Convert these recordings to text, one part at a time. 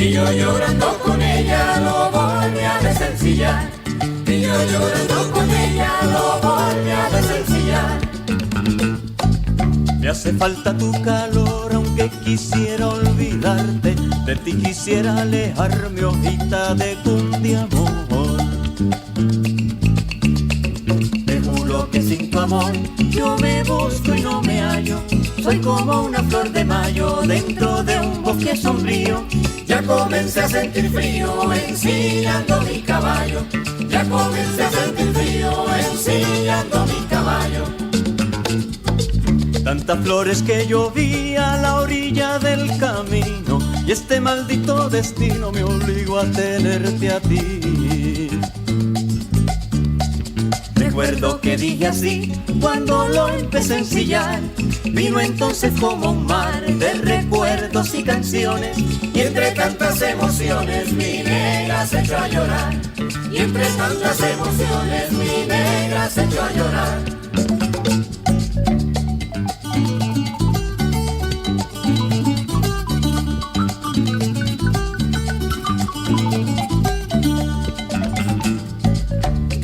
Y yo llorando con ella lo volví a desencillar. Y yo llorando con ella lo volví a desencillar. Me hace falta tu calor, aunque quisiera olvidarte. De ti quisiera alejarme, hojita de cundiamor. Te juro que sin tu amor yo me busco y no me hallo. Soy como una flor de mayo dentro de un bosque sombrío. Ya comencé a sentir frío ensillando mi caballo. Ya comencé a sentir frío ensillando mi caballo. Tantas flores que yo vi a la orilla del camino, y este maldito destino me obligó a tenerte a ti. Recuerdo que dije así cuando lo empecé a ensillar. Vino entonces como un mar de recuerdos y canciones, y entre tantas emociones mi negra se echó a llorar. Y entre tantas emociones mi negra se echó a llorar.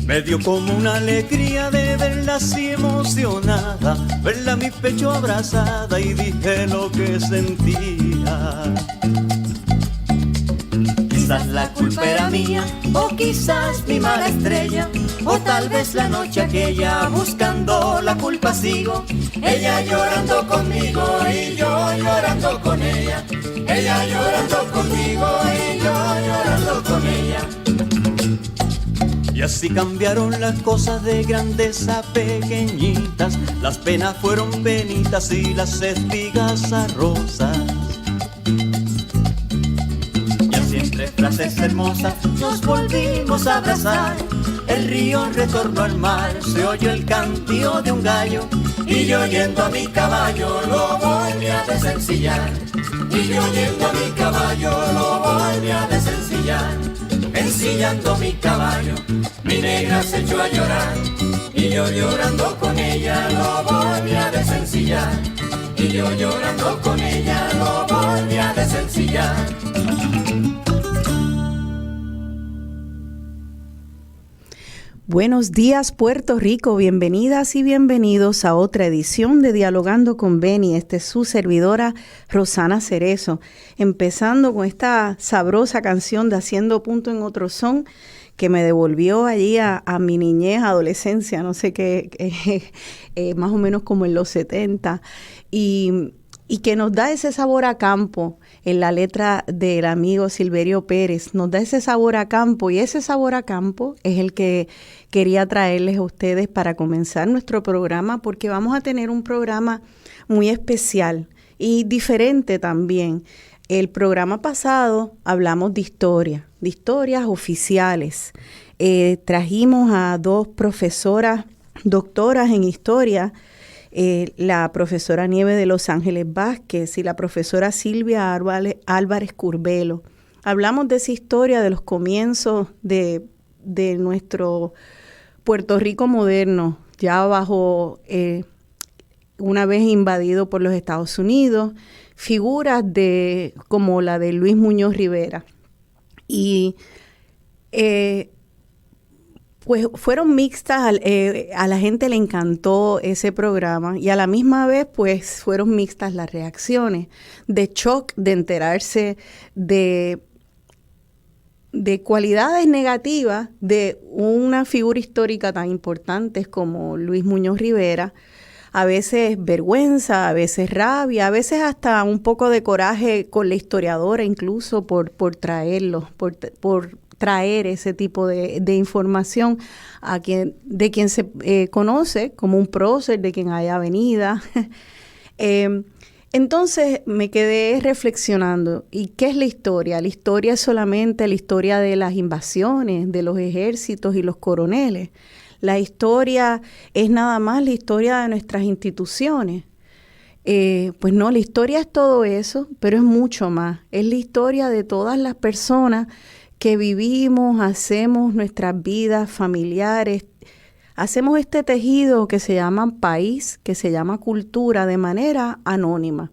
Me dio como una alegría de verla así emocionada, verla a mi pecho abrazada, y dije lo que sentía. Quizás la culpa era mía, o quizás mi mala estrella, o tal vez la noche aquella buscando la culpa sigo. Ella llorando conmigo y yo llorando con ella. Ella llorando conmigo y yo llorando con ella. Y así cambiaron las cosas de grandes a pequeñitas. Las penas fueron penitas y las espigas a rosas. Y así entre frases hermosas nos volvimos a abrazar. El río retornó al mar, se oyó el cantío de un gallo. Y yo yendo a mi caballo lo volví a desencillar. Y yo yendo a mi caballo lo volví a desencillar. Ensillando mi caballo, mi negra se echó a llorar. Y yo llorando con ella lo volví a desencillar. Y yo llorando con ella lo volví a desencillar. Buenos días, Puerto Rico. Bienvenidas y bienvenidos a otra edición de Dialogando con Beni. Esta es su servidora, Rosana Cerezo. Empezando con esta sabrosa canción de Haciendo Punto en Otro Son, que me devolvió allí a mi niñez, adolescencia, no sé qué, más o menos como en los 70. Y que nos da ese sabor a campo en la letra del amigo Silverio Pérez. Nos da ese sabor a campo, y ese sabor a campo es el que quería traerles a ustedes para comenzar nuestro programa, porque vamos a tener un programa muy especial y diferente también. El programa pasado hablamos de historias oficiales. Trajimos a dos profesoras, doctoras en historia, la profesora Nieves de Los Ángeles Vázquez y la profesora Silvia Álvarez Curbelo. Hablamos de esa historia de los comienzos de nuestro Puerto Rico moderno, ya bajo, una vez invadido por los Estados Unidos, figuras como la de Luis Muñoz Rivera. Y pues fueron mixtas, a la gente le encantó ese programa, y a la misma vez pues fueron mixtas las reacciones, de shock, de enterarse de cualidades negativas de una figura histórica tan importante como Luis Muñoz Rivera. A veces vergüenza, a veces rabia, a veces hasta un poco de coraje con la historiadora, incluso por traerlo, por traer ese tipo de información de quien se conoce como un prócer, de quien hay avenida. Entonces me quedé reflexionando, ¿y qué es la historia? La historia es solamente la historia de las invasiones, de los ejércitos y los coroneles. La historia es nada más la historia de nuestras instituciones. Pues no, la historia es todo eso, pero es mucho más. Es la historia de todas las personas que vivimos, hacemos nuestras vidas familiares, hacemos este tejido que se llama país, que se llama cultura, de manera anónima.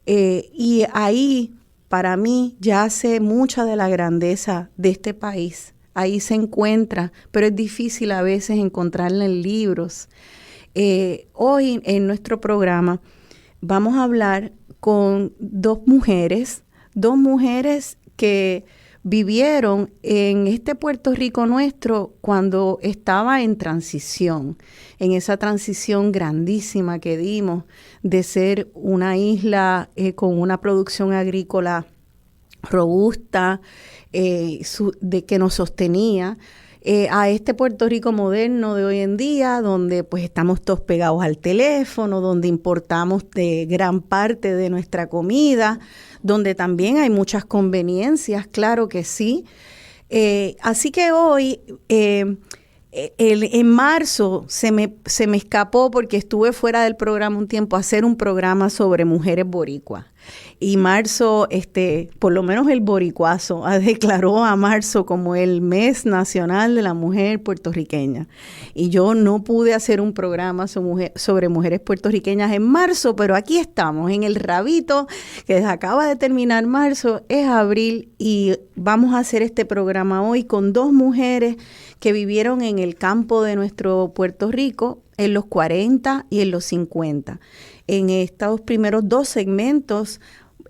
Y ahí para mí yace mucha de la grandeza de este país. Ahí se encuentra, pero es difícil a veces encontrarla en libros. Hoy en nuestro programa vamos a hablar con dos mujeres que vivieron en este Puerto Rico nuestro cuando estaba en transición, en esa transición grandísima que dimos de ser una isla con una producción agrícola robusta, de que nos sostenía, a este Puerto Rico moderno de hoy en día, donde pues estamos todos pegados al teléfono, donde importamos de gran parte de nuestra comida, donde también hay muchas conveniencias, claro que sí. Así que hoy, en marzo, se me escapó porque estuve fuera del programa un tiempo, hacer un programa sobre mujeres boricuas. Y marzo, por lo menos el boricuazo, declaró a marzo como el mes nacional de la mujer puertorriqueña. Y yo no pude hacer un programa sobre mujeres puertorriqueñas en marzo, pero aquí estamos, en el rabito, que acaba de terminar marzo, es abril, y vamos a hacer este programa hoy con dos mujeres que vivieron en el campo de nuestro Puerto Rico en los 40 y en los 50. En estos primeros dos segmentos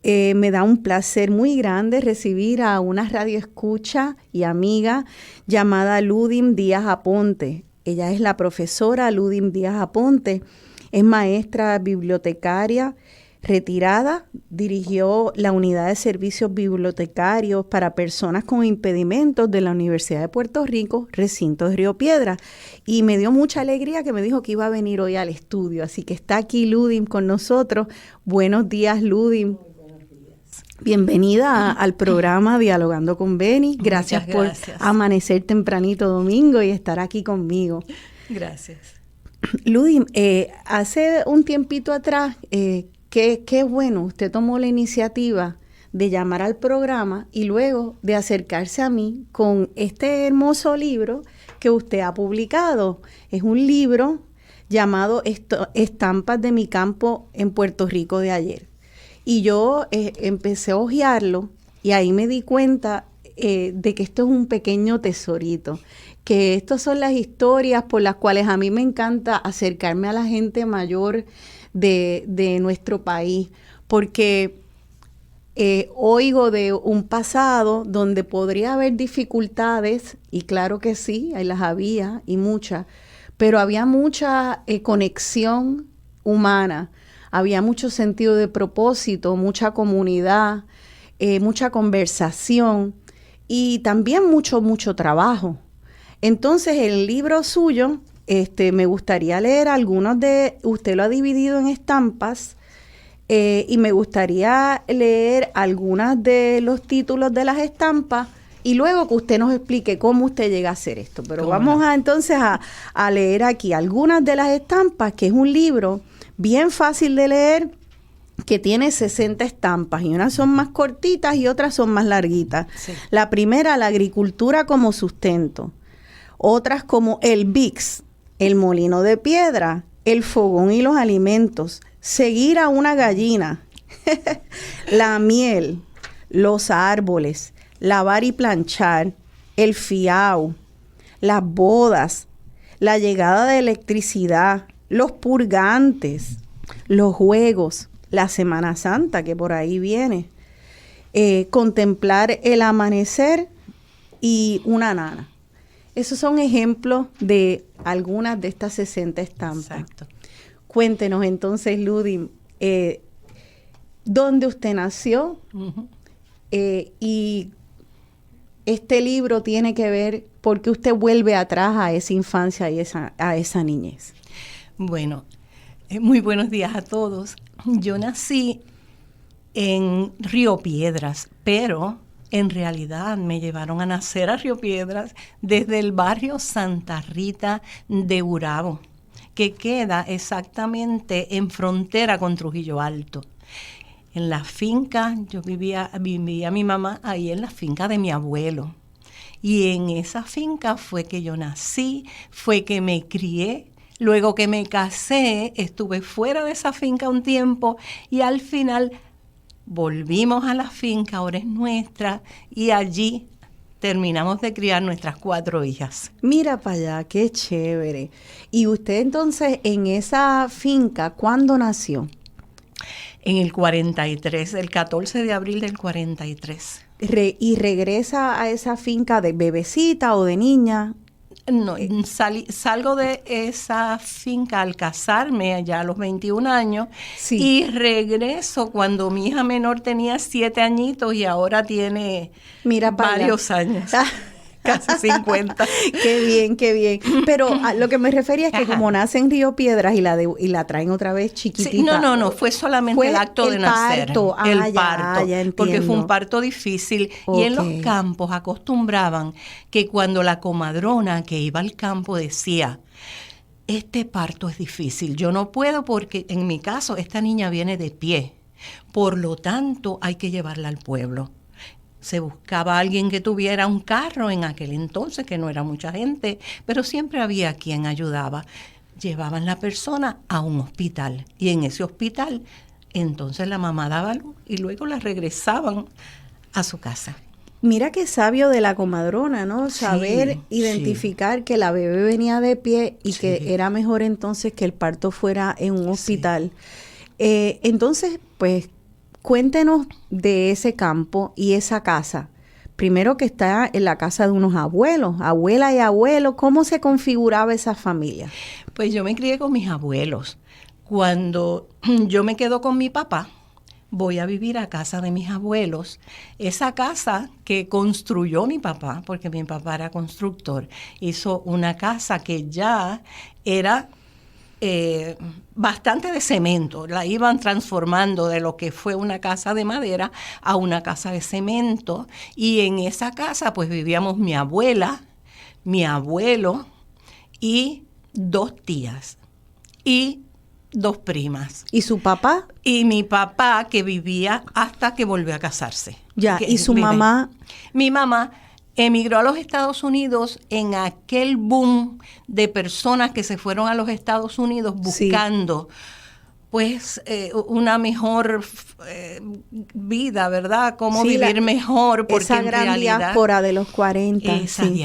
me da un placer muy grande recibir a una radioescucha y amiga llamada Ludim Díaz Aponte. Ella es la profesora Ludim Díaz Aponte, es maestra bibliotecaria retirada, dirigió la unidad de servicios bibliotecarios para personas con impedimentos de la Universidad de Puerto Rico, recinto de Río Piedras, y me dio mucha alegría que me dijo que iba a venir hoy al estudio, así que está aquí Ludim con nosotros. Buenos días, Ludim. Bienvenida al programa Dialogando con Beni. Gracias por amanecer tempranito domingo y estar aquí conmigo. Gracias. Ludim, hace un tiempito atrás, qué bueno, usted tomó la iniciativa de llamar al programa y luego de acercarse a mí con este hermoso libro que usted ha publicado. Es un libro llamado Estampas de mi campo en Puerto Rico de ayer. Y yo empecé a hojearlo y ahí me di cuenta de que esto es un pequeño tesorito, que estas son las historias por las cuales a mí me encanta acercarme a la gente mayor de nuestro país, porque oigo de un pasado donde podría haber dificultades, y claro que sí, ahí las había y muchas, pero había mucha conexión humana, había mucho sentido de propósito, mucha comunidad, mucha conversación y también mucho trabajo. Entonces, el libro suyo, me gustaría leer algunos usted lo ha dividido en estampas, y me gustaría leer algunos de los títulos de las estampas y luego que usted nos explique cómo usted llega a hacer esto. Pero vamos entonces a leer aquí algunas de las estampas, que es un libro bien fácil de leer, que tiene 60 estampas, y unas son más cortitas y otras son más larguitas. Sí. La primera, la agricultura como sustento. Otras como el VIX, el molino de piedra, el fogón y los alimentos, seguir a una gallina, la miel, los árboles, lavar y planchar, el fiao, las bodas, la llegada de electricidad, los purgantes, los juegos, la Semana Santa que por ahí viene, contemplar el amanecer y una nana. Esos son ejemplos de algunas de estas 60 estampas. Exacto. Cuéntenos entonces, Ludim, ¿dónde usted nació? Uh-huh. Y este libro tiene que ver porque usted vuelve atrás a esa infancia y a esa niñez. Bueno, muy buenos días a todos. Yo nací en Río Piedras, pero en realidad me llevaron a nacer a Río Piedras desde el barrio Santa Rita de Gurabo, que queda exactamente en frontera con Trujillo Alto. En la finca, vivía mi mamá ahí en la finca de mi abuelo. Y en esa finca fue que yo nací, fue que me crié. Luego que me casé, estuve fuera de esa finca un tiempo y al final volvimos a la finca, ahora es nuestra, y allí terminamos de criar nuestras 4 hijas. Mira para allá, qué chévere. Y usted entonces en esa finca, ¿cuándo nació? En el 43, el 14 de abril del 43. ¿Y regresa a esa finca de bebecita o de niña? No, salgo de esa finca al casarme allá a los 21 años Sí. y regreso cuando mi hija menor tenía 7 añitos y ahora tiene Mira para allá. varios años, casi 50. Qué bien, qué bien. Pero a lo que me refería es que Ajá. como nace en Río Piedras y la traen otra vez chiquitita. Sí, no, fue solamente Fue el acto de el nacer. parto. Ah, el ya, parto, ya porque fue entiendo. un parto difícil. Y en los Ok. campos acostumbraban que cuando la comadrona que iba al campo decía, este parto es difícil, yo no puedo porque en mi caso esta niña viene de pie, por lo tanto hay que llevarla al pueblo. Se buscaba a alguien que tuviera un carro en aquel entonces, que no era mucha gente, pero siempre había quien ayudaba. Llevaban la persona a un hospital y en ese hospital entonces la mamá daba luz y luego la regresaban a su casa. Mira qué sabio de la comadrona, ¿no? Saber Sí, identificar que la bebé venía de pie y Sí. que era mejor entonces que el parto fuera en un Sí. hospital. Entonces, pues, cuéntenos de ese campo y esa casa. Primero que está en la casa de unos abuelos, abuela y abuelo, ¿cómo se configuraba esa familia? Pues yo me crié con mis abuelos. Cuando yo me quedo con mi papá, voy a vivir a casa de mis abuelos. Esa casa que construyó mi papá, porque mi papá era constructor, hizo una casa que ya era bastante de cemento. La iban transformando de lo que fue una casa de madera a una casa de cemento. Y en esa casa pues vivíamos mi abuela, mi abuelo y 2 tías y 2 primas. ¿Y su papá? Y mi papá, que vivía hasta que volvió a casarse. Ya, Que ¿y su vive. mamá? Mi mamá emigró a los Estados Unidos en aquel boom de personas que se fueron a los Estados Unidos Sí. buscando pues una mejor vida, ¿verdad? Cómo Sí, vivir mejor, porque esa en gran realidad diáspora de los 40. en sí.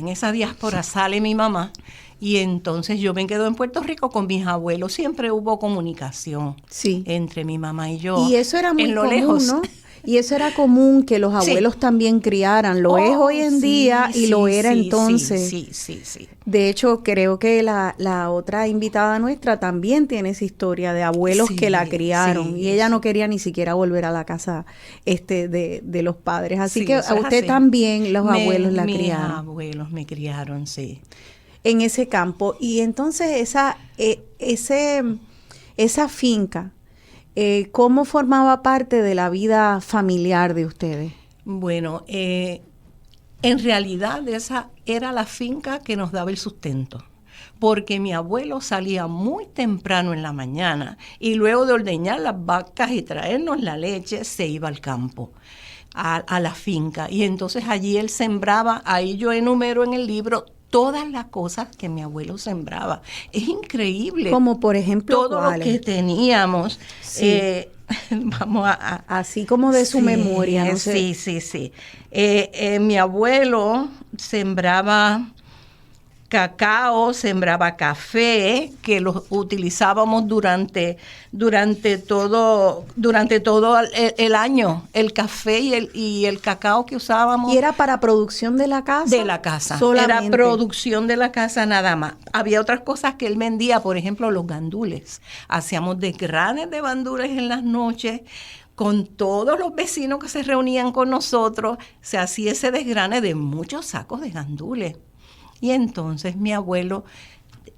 esa diáspora sale mi mamá. Y entonces yo me quedo en Puerto Rico con mis abuelos. Siempre hubo comunicación Sí. entre mi mamá y yo. Y eso era muy en lo común, lejos. ¿no? Y eso era común que los Sí. abuelos también criaran. Lo es Oh, hoy en sí, día y lo sí, era sí, entonces. Sí. De hecho, creo que la otra invitada nuestra también tiene esa historia de abuelos Sí, que la criaron sí, y ella sí. no quería ni siquiera volver a la casa de los padres. Así Sí, que eso a es usted así. también los abuelos la Mis criaron abuelos me criaron, sí. en ese campo. Y entonces esa finca, ¿cómo formaba parte de la vida familiar de ustedes? Bueno, en realidad esa era la finca que nos daba el sustento, porque mi abuelo salía muy temprano en la mañana y luego de ordeñar las vacas y traernos la leche, se iba al campo, a la finca. Y entonces allí él sembraba, ahí yo enumero en el libro todas las cosas que mi abuelo sembraba. Es increíble. Como por ejemplo, todo lo ¿cuáles? que teníamos. Sí. Vamos a Así como de su Sí, memoria, no sé. Sí. Mi abuelo sembraba cacao, sembraba café, que los utilizábamos durante todo el año. El café y el cacao que usábamos. ¿Y era para producción de la casa? De la casa. Solamente. Era producción de la casa nada más. Había otras cosas que él vendía, por ejemplo, los gandules. Hacíamos desgranes de gandules en las noches. Con todos los vecinos que se reunían con nosotros, se hacía ese desgrane de muchos sacos de gandules. Y entonces mi abuelo,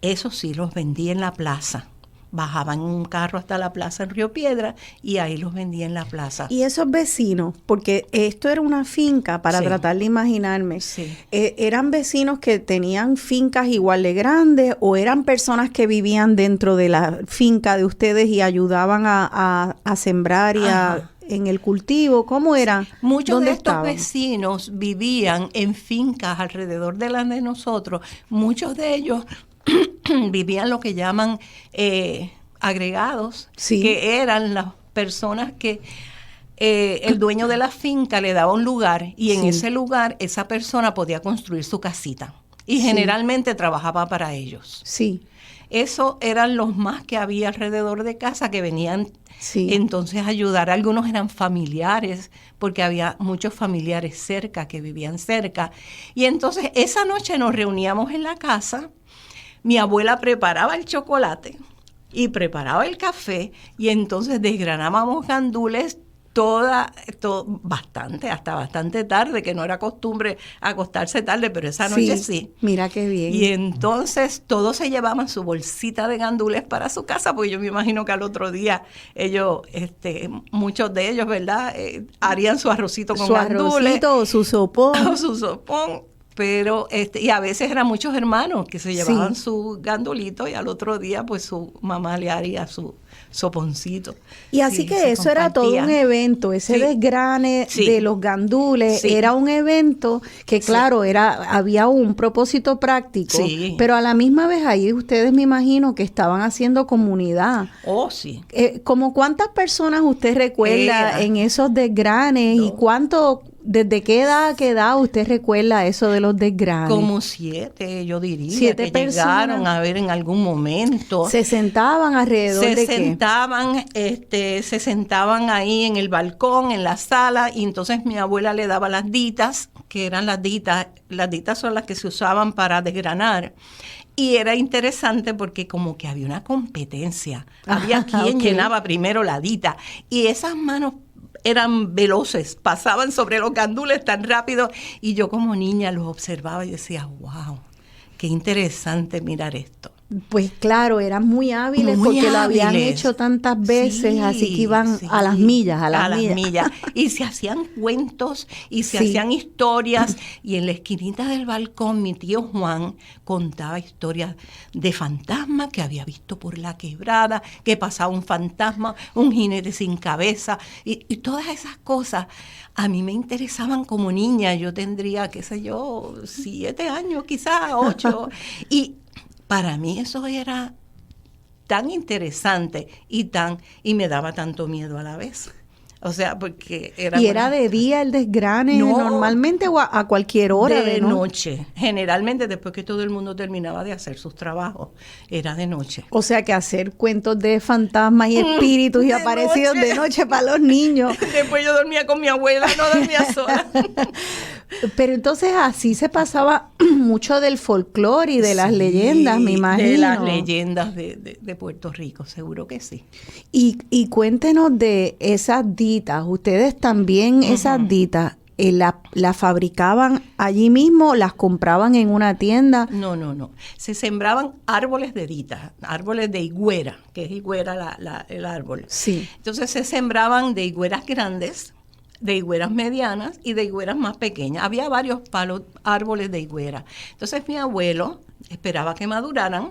eso sí, los vendía en la plaza. Bajaba en un carro hasta la plaza en Río Piedras y ahí los vendía en la plaza. Y esos vecinos, porque esto era una finca, para Sí. tratar de imaginarme, Sí. ¿eran vecinos que tenían fincas igual de grandes o eran personas que vivían dentro de la finca de ustedes y ayudaban a sembrar y Ajá. en el cultivo? ¿Cómo era? Muchos ¿Dónde de estos estaban? vecinos vivían en fincas alrededor de las de nosotros. Muchos de ellos vivían lo que llaman agregados, Sí. que eran las personas que el dueño de la finca le daba un lugar y en Sí. ese lugar esa persona podía construir su casita. Y Sí. generalmente trabajaba para ellos. Sí, Eso eran los más que había alrededor de casa que venían sí. entonces a ayudar. Algunos eran familiares, porque había muchos familiares cerca, que vivían cerca. Y entonces esa noche nos reuníamos en la casa, mi abuela preparaba el chocolate y preparaba el café, y entonces desgranábamos gandules hasta bastante tarde, que no era costumbre acostarse tarde, pero esa noche sí. Mira qué bien. Y entonces todos se llevaban su bolsita de gandules para su casa, porque yo me imagino que al otro día ellos, muchos de ellos, ¿verdad? Harían su arrocito con su gandules. arrocito o su sopón. O su sopón. Pero, y a veces eran muchos hermanos que se llevaban Sí. su gandulito y al otro día, pues su mamá le haría su soponcito. Y así Sí, que se eso era todo un compartía. evento, ese Sí. desgrane Sí. de los gandules Sí. era un evento que Sí. claro, había un propósito práctico, Sí. pero a la misma vez ahí ustedes me imagino que estaban haciendo comunidad. Oh, sí. ¿Como cuántas personas usted recuerda Era. en esos desgranes y desde qué edad usted recuerda eso de los desgranes? Como 7, yo diría, 7 que personas. llegaron a ver en algún momento. ¿Se sentaban alrededor se de qué? sentaban ahí en el balcón, en la sala, y entonces mi abuela le daba las ditas, que eran las ditas son las que se usaban para desgranar. Y era interesante porque como que había una competencia. Había quien ok. llenaba primero la dita. Y esas manos eran veloces, pasaban sobre los gandules tan rápido. Y yo como niña los observaba y decía, wow, qué interesante mirar esto. Pues claro, eran muy hábiles Muy porque lo habían hábiles. hecho tantas veces, Sí, así que iban sí, a las millas, a las millas. Y se hacían cuentos y se Sí. hacían historias. Y en la esquinita del balcón mi tío Juan contaba historias de fantasmas que había visto por la quebrada, que pasaba un fantasma, un jinete sin cabeza y todas esas cosas. A mí me interesaban como niña. Yo tendría, qué sé yo, 7 años, quizás 8. Y para mí eso era tan interesante y me daba tanto miedo a la vez. O sea, porque era... ¿Y era de día el desgrane No, normalmente o a cualquier hora de noche? noche. Generalmente después que todo el mundo terminaba de hacer sus trabajos, era de noche. O sea que hacer cuentos de fantasmas y espíritus y De aparecidos noche. de noche para los niños. Después yo dormía con mi abuela, no dormía sola. Pero entonces así se pasaba mucho del folclore y de las Sí, leyendas, me imagino. De las leyendas de Puerto Rico, seguro que sí. Y cuéntenos de esas ditas. Ustedes también esas ditas la fabricaban allí mismo, las compraban en una tienda. No. Se sembraban árboles de dita, árboles de higuera, que es higuera el árbol. Sí. Entonces se sembraban de higueras grandes, de higueras medianas y de higueras más pequeñas. Había varios árboles de higuera. Entonces mi abuelo esperaba que maduraran,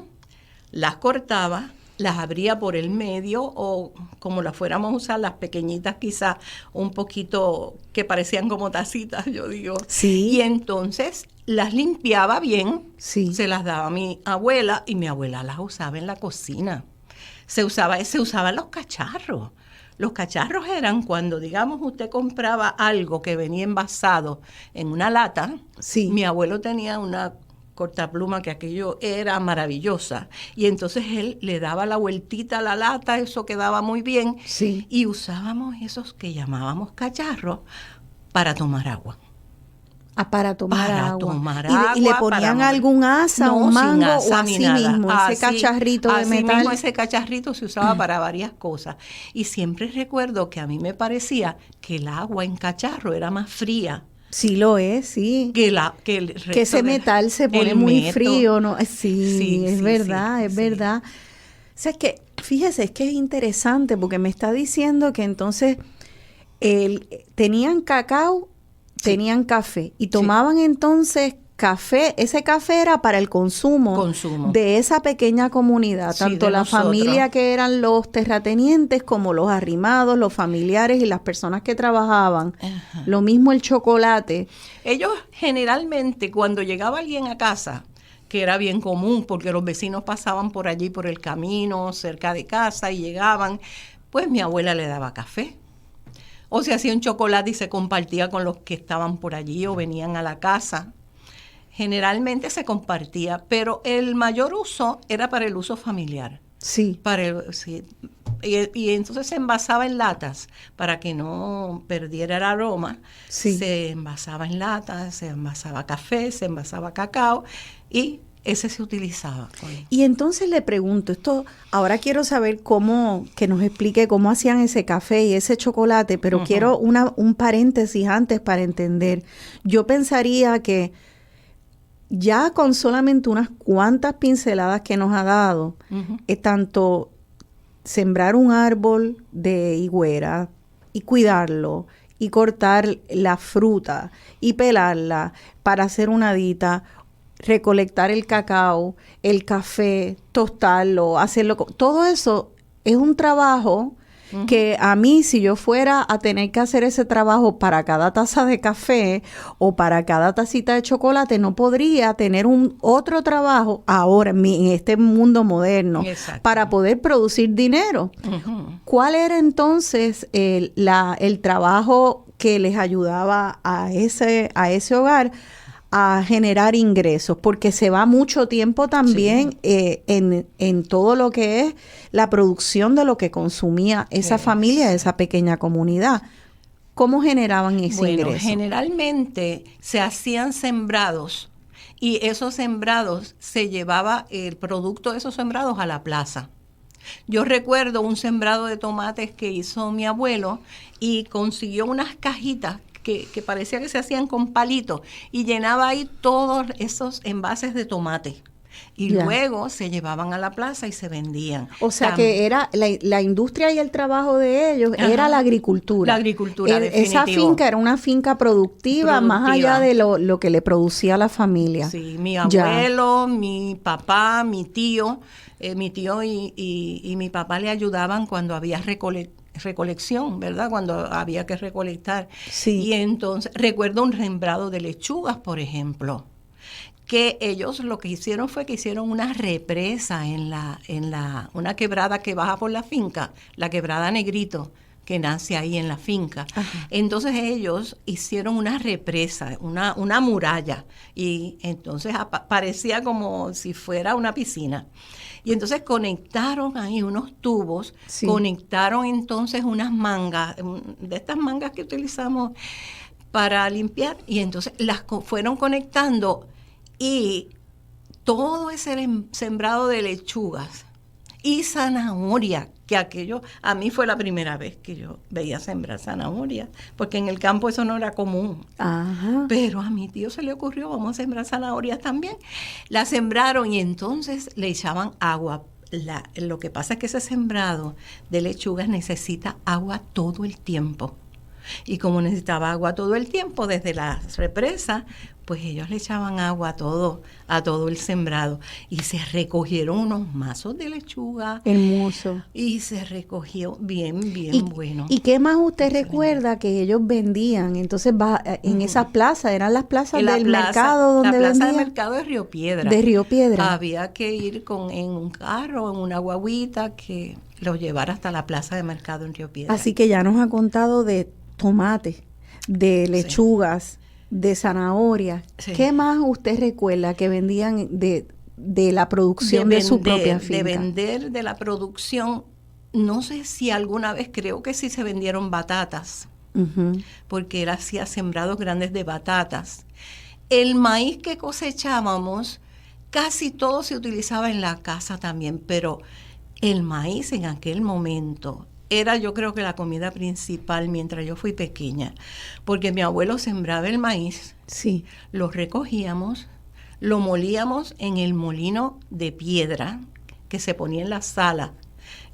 las cortaba, las abría por el medio o como las fuéramos a usar, las pequeñitas quizás un poquito que parecían como tacitas, yo digo. Sí. Y entonces las limpiaba bien, Sí. se las daba a mi abuela y mi abuela las usaba en la cocina. Se usaban los cacharros. Los cacharros eran cuando, digamos, usted compraba algo que venía envasado en una lata. Sí. Mi abuelo tenía una cortapluma que aquello era maravillosa. Y entonces él le daba la vueltita a la lata, eso quedaba muy bien. Sí. Y usábamos esos que llamábamos cacharros para tomar agua. Para tomar Para agua. tomar ¿Y le agua, ponían para- algún asa, No, un sin mango asa o ni así nada. mismo? Ese cacharrito de así metal. mismo ese cacharrito se usaba para varias cosas. Y siempre recuerdo que a mí me parecía que el agua en cacharro era más fría Sí lo es, sí. que el resto Que ese de- metal se pone el muy meto. frío, ¿no? Sí, Sí, es sí, verdad, sí, es sí. verdad. O sea, es que, fíjese, es que es interesante porque me está diciendo que entonces tenían cacao, tenían café y tomaban entonces café. Ese café era para el consumo de esa pequeña comunidad, Sí, tanto de la nosotros. familia que eran los terratenientes como los arrimados, los familiares y las personas que trabajaban. Ajá. Lo mismo el chocolate. Ellos generalmente cuando llegaba alguien a casa, que era bien común porque los vecinos pasaban por allí por el camino cerca de casa y llegaban, pues mi abuela le daba café. o se hacía un chocolate y se compartía con los que estaban por allí o venían a la casa. Generalmente se compartía, pero el mayor uso era para el uso familiar. Sí. Sí. Y entonces se envasaba en latas para que no perdiera el aroma. Sí. Se envasaba en latas, se envasaba café, se envasaba cacao y ese se utilizaba. Y entonces le pregunto, ahora quiero saber que nos explique cómo hacían ese café y ese chocolate, pero quiero un paréntesis antes para entender. Yo pensaría que ya con solamente unas cuantas pinceladas que nos ha dado, tanto sembrar un árbol de higuera y cuidarlo y cortar la fruta y pelarla para hacer una hadita, recolectar el cacao, el café, tostarlo, hacerlo, todo eso es un trabajo que a mí, si yo fuera a tener que hacer ese trabajo para cada taza de café o para cada tacita de chocolate, no podría tener otro trabajo ahora en este mundo moderno para poder producir dinero. ¿Cuál era entonces el trabajo que les ayudaba a ese hogar a generar ingresos? Porque se va mucho tiempo también en todo lo que es la producción de lo que consumía esa familia, esa pequeña comunidad. ¿Cómo generaban ese ingreso? Generalmente se hacían sembrados y esos sembrados se llevaba el producto de esos sembrados a la plaza. Yo recuerdo un sembrado de tomates que hizo mi abuelo y consiguió unas cajitas que parecía que se hacían con palitos y llenaba ahí todos esos envases de tomate. Y luego se llevaban a la plaza y se vendían. O sea que era la industria y el trabajo de ellos era la agricultura. La agricultura, definitivo. Esa finca era una finca productiva. Más allá de lo que le producía la familia. Sí, mi abuelo, mi papá, mi tío y mi papá le ayudaban cuando había recolección, ¿verdad? Cuando había que recolectar. Sí. Y entonces recuerdo un sembrado de lechugas, por ejemplo, que ellos lo que hicieron fue que hicieron una represa en una quebrada que baja por la finca, la quebrada Negrito, que nace ahí en la finca. Ajá. Entonces ellos hicieron una represa, una muralla, y entonces parecía como si fuera una piscina. Y entonces conectaron ahí unos tubos, conectaron entonces unas mangas, de estas mangas que utilizamos para limpiar, y entonces las fueron conectando y todo ese sembrado de lechugas y zanahoria, que aquello a mí fue la primera vez que yo veía sembrar zanahoria, porque en el campo eso no era común. Ajá. Pero a mi tío se le ocurrió, vamos a sembrar zanahorias también. La sembraron y entonces le echaban agua. Lo que pasa es que ese sembrado de lechugas necesita agua todo el tiempo. Y como necesitaba agua todo el tiempo desde la represa, pues ellos le echaban agua a todo el sembrado. Y se recogieron unos mazos de lechuga. Hermoso. Y se recogió bien bueno. ¿Y qué más usted recuerda que ellos vendían? Entonces, en esas plazas, ¿eran las plazas del mercado donde vendían? La plaza de mercado de Río Piedra. De Río Piedra. Había que ir en un carro, en una guaguita que los llevara hasta la plaza de mercado en Río Piedra. Así que ya nos ha contado de tomate, de lechugas, de zanahoria. Sí. ¿Qué más usted recuerda que vendían de la producción de su propia finca? De vender de la producción, no sé si alguna vez, creo que sí se vendieron batatas, porque él hacía sembrados grandes de batatas. El maíz que cosechábamos, casi todo se utilizaba en la casa también, pero el maíz en aquel momento era, yo creo, que la comida principal mientras yo fui pequeña, porque mi abuelo sembraba el maíz, lo recogíamos, lo molíamos en el molino de piedra que se ponía en la sala,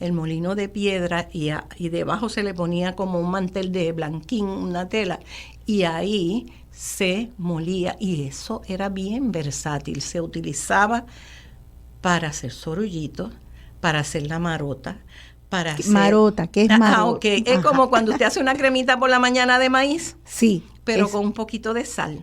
el molino de piedra, y debajo se le ponía como un mantel de blanquín, una tela, y ahí se molía, y eso era bien versátil, se utilizaba para hacer sorullitos, para hacer la marota, para hacer... Marota, ¿qué es marota? Okay. Es como cuando usted hace una cremita por la mañana de maíz, sí, pero con un poquito de sal.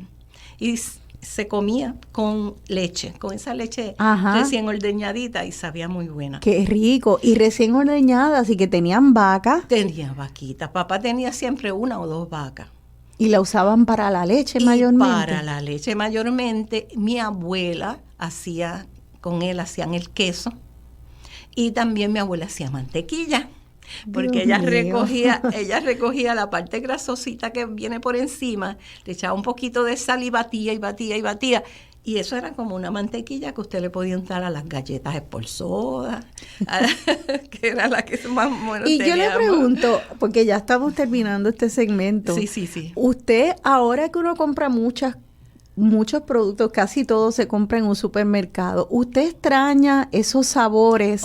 Y se comía con leche, con esa leche Ajá. recién ordeñadita y sabía muy buena. Qué rico. Y recién ordeñadas, así que tenían vaca Tenía vaquitas. Papá tenía siempre 1 o 2 vacas. y la usaban para la leche Y mayormente. para la leche mayormente, mi abuela hacían el queso y también mi abuela hacía mantequilla. Porque Dios ella recogía la parte grasosita que viene por encima, le echaba un poquito de sal y batía y batía y batía. Y eso era como una mantequilla que usted le podía untar a las galletas espolsodas, que era la que más bueno Y yo le teníamos. pregunto, porque ya estamos terminando este segmento. Sí. Usted, ahora que uno compra muchos productos, casi todo se compra en un supermercado, ¿usted extraña esos sabores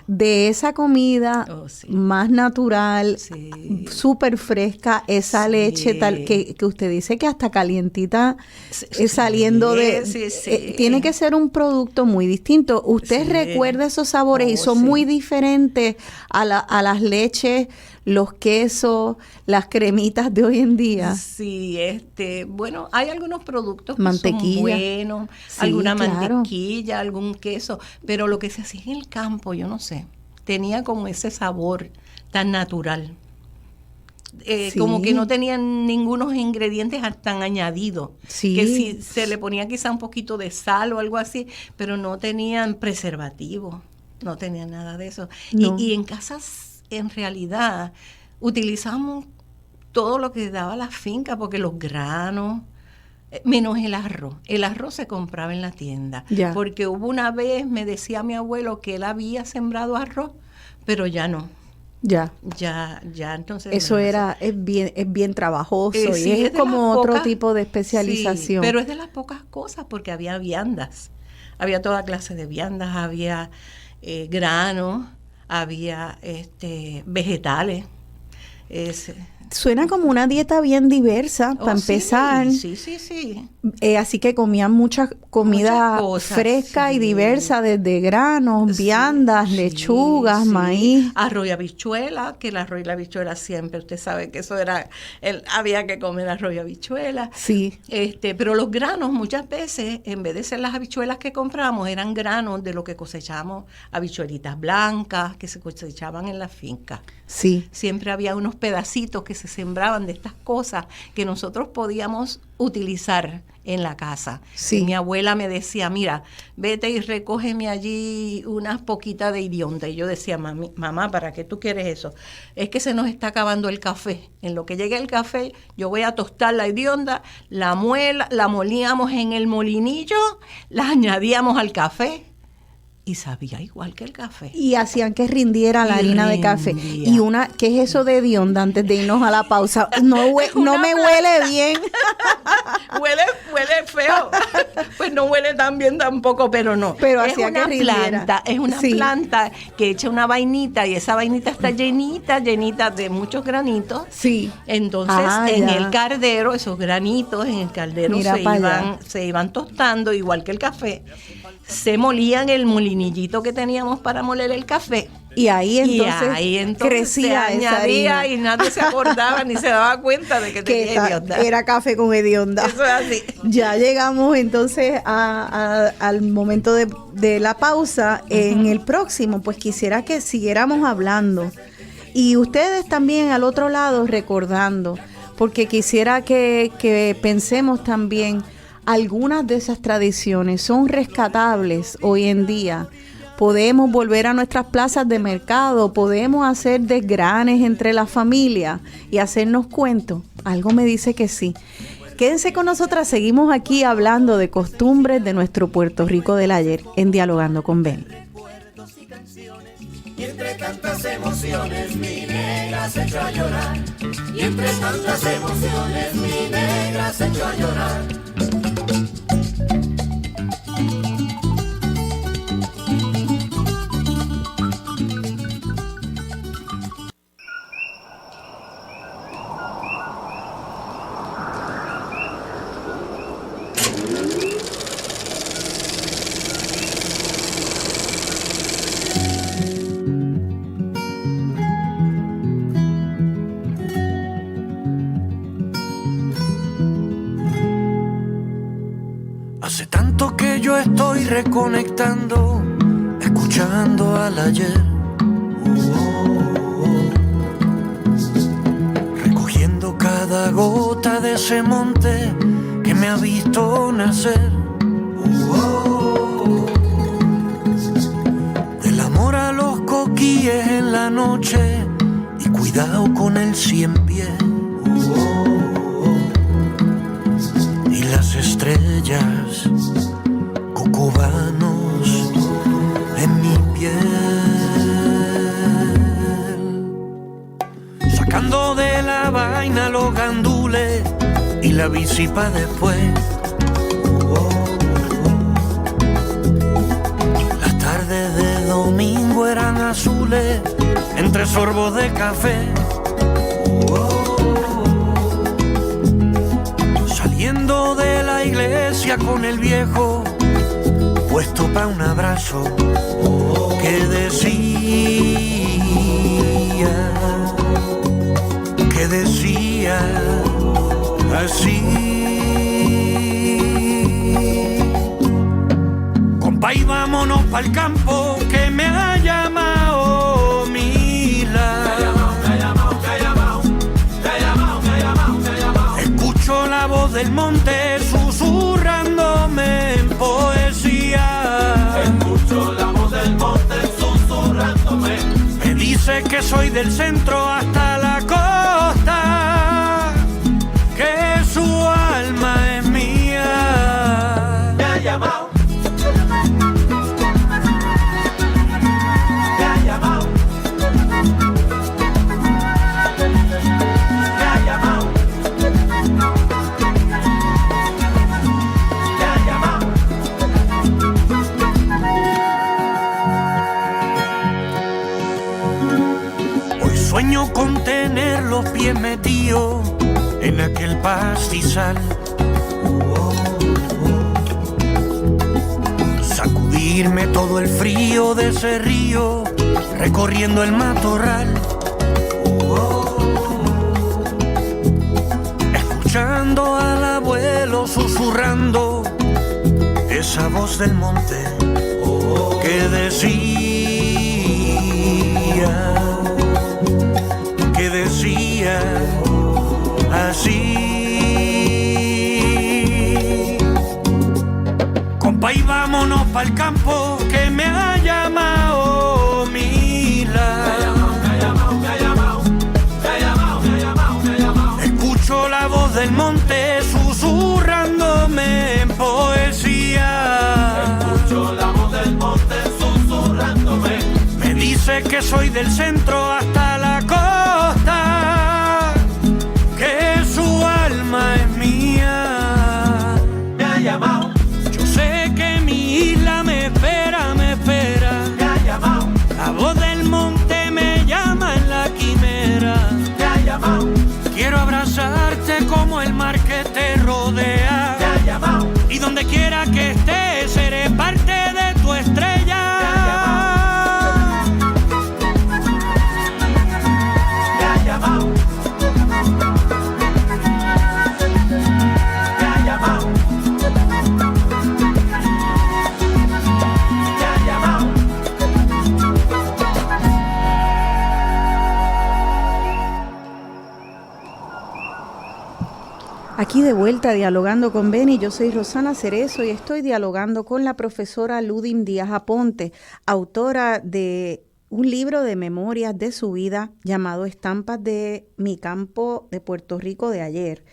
de esa comida Sí. más natural, Sí. súper fresca, esa Sí. leche tal que usted dice que hasta calientita saliendo de... Sí. tiene que ser un producto muy distinto. ¿Usted Sí. recuerda esos sabores y son Sí. muy diferentes a las leches, los quesos, las cremitas de hoy en día? Sí, bueno, hay algunos productos que Mantequilla. son buenos, Sí, alguna claro. mantequilla, algún queso, pero lo que se hacía en el campo, yo no sé, tenía como ese sabor tan natural. Sí. Como que no tenían ningunos ingredientes tan añadidos. Sí. Que si se le ponía quizá un poquito de sal o algo así, pero no tenían preservativo, no tenían nada de eso. No. Y en casas, en realidad, utilizamos todo lo que daba la finca, porque los granos, menos el arroz. El arroz se compraba en la tienda. Ya. Porque hubo una vez, me decía mi abuelo, que él había sembrado arroz, pero ya no. Ya. Ya, entonces... Eso bueno, es bien trabajoso y sí, es de como las otro pocas- tipo de Sí, especialización. pero es de las pocas cosas porque había viandas. Había toda clase de viandas, había granos, había vegetales. Suena como una dieta bien diversa para empezar. Sí. Así que comían mucha comida Muchas cosas, fresca y sí. diversa, desde granos, Sí, viandas, sí, lechugas, sí. maíz. Arroz y habichuela, que el arroz y la habichuela siempre, usted sabe que eso era, había que comer arroz y habichuela. Sí. Pero los granos muchas veces, en vez de ser las habichuelas que compramos, eran granos de lo que cosechamos, habichuelitas blancas que se cosechaban en la finca. Sí. Siempre había unos pedacitos que se sembraban de estas cosas que nosotros podíamos utilizar en la casa. Sí. Y mi abuela me decía, mira, vete y recógeme allí unas poquitas de hedionda. Y yo decía, mamá, ¿para qué tú quieres eso? Es que se nos está acabando el café. En lo que llegue el café, yo voy a tostar la hedionda, la molíamos en el molinillo, la añadíamos al café. Y sabía igual que el café. Y hacían que rindiera la Y harina de café. rindía. Y ¿qué es eso de hedionda antes de irnos a la pausa? No me huele bien. Huele feo. Pues no huele tan bien tampoco, pero no. Pero es hacía una que rindiera. planta, es una Sí. planta que echa una vainita y esa vainita está llenita de muchos granitos. Sí. Entonces, en ya. el caldero, esos granitos en el caldero Mira pa' allá. se iban tostando, igual que el café. Se molían el molinillito que teníamos para moler el café. Y ahí entonces, crecía se esa añadía harina. y nadie se acordaba ni se daba cuenta de que tenía hedionda. era café con hedionda. Eso es así. Ya llegamos entonces al momento de la pausa. En el próximo, pues quisiera que siguiéramos hablando. Y ustedes también al otro lado recordando, porque quisiera que pensemos también, algunas de esas tradiciones son rescatables hoy en día. Podemos volver a nuestras plazas de mercado, podemos hacer desgranes entre la familia y hacernos cuentos. Algo me dice que sí. Quédense con nosotras, seguimos aquí hablando de costumbres de nuestro Puerto Rico del ayer en Dialogando con Beni. Y entre tantas emociones mi negra se echó a llorar. Y entre tantas emociones mi negra se echó a llorar. Hace tanto que yo estoy reconectando, escuchando al ayer. Recogiendo cada gota de ese monte que me ha visto nacer. Del amor a los coquíes en la noche y cuidado con el cien pies. Y las estrellas, cucubanos en mi piel. Sacando de la vaina los gandules y la bici pa' después. Las tardes de domingo eran azules entre sorbos de café. Saliendo de la iglesia con el viejo puesto pa' un abrazo que decía así: compa, y vámonos pa'l campo que me ha llamado Mila. Escucho la voz del monte susurrándome en poesía. Escucho la voz del monte susurrándome. Me dice que soy del centro hasta la costa, que su alma es mía. Me ha llamado. Me ha llamado. Me ha llamado. Me ha llamado. Hoy sueño con tener los pies metidos en aquel pastizal. Sacudirme todo el frío de ese río recorriendo el matorral. Escuchando al abuelo susurrando esa voz del monte que decía así: compa, y vámonos pa'l campo que me ha llamado Mila. Escucho la voz del monte susurrándome en poesía. Escucho la voz del monte susurrándome. Me dice que soy del centro hasta la costa, que su alma es mía. Me ha llamado. Yo sé que mi isla me espera, me espera. Me ha llamado. La voz del monte me llama en la quimera. Me ha llamado. Quiero abrazarte como el mar que te rodea. Me ha llamado. Y donde quiera que estés, seré parte de tu estrella. Me ha llamado. Me ha llamado. Me ha llamado. Aquí de vuelta dialogando con Beni, yo soy Rosana Cerezo y estoy dialogando con la profesora Ludin Díaz Aponte, autora de un libro de memorias de su vida llamado Estampas de mi campo de Puerto Rico de ayer.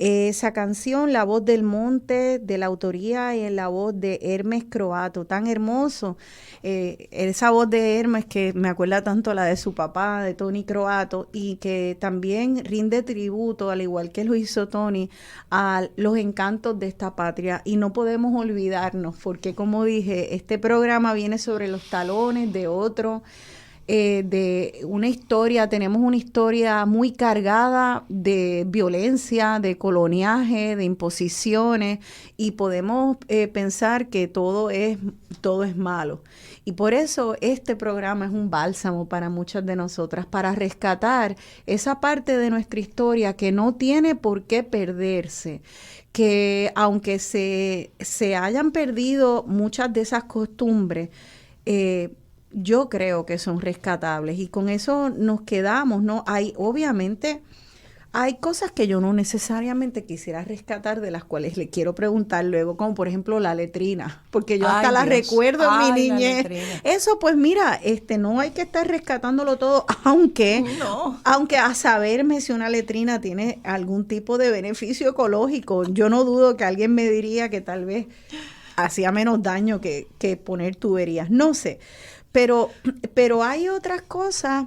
Esa canción, La Voz del Monte, de la autoría y en la voz de Hermes Croato, tan hermoso. Esa voz de Hermes que me acuerda tanto a la de su papá, de Tony Croato, y que también rinde tributo, al igual que lo hizo Tony, a los encantos de esta patria. Y no podemos olvidarnos, porque como dije, este programa viene sobre los talones de otro de una historia, tenemos una historia muy cargada de violencia, de coloniaje, de imposiciones, y podemos pensar que todo es malo. Y por eso este programa es un bálsamo para muchas de nosotras, para rescatar esa parte de nuestra historia que no tiene por qué perderse, que aunque se hayan perdido muchas de esas costumbres, yo creo que son rescatables, y con eso nos quedamos, ¿no? Obviamente hay cosas que yo no necesariamente quisiera rescatar, de las cuales le quiero preguntar luego, como por ejemplo la letrina, porque yo hasta la recuerdo en mi niñez. Eso, pues mira, no hay que estar rescatándolo todo, aunque a saberme si una letrina tiene algún tipo de beneficio ecológico, yo no dudo que alguien me diría que tal vez hacía menos daño que poner tuberías, no sé. Pero hay otras cosas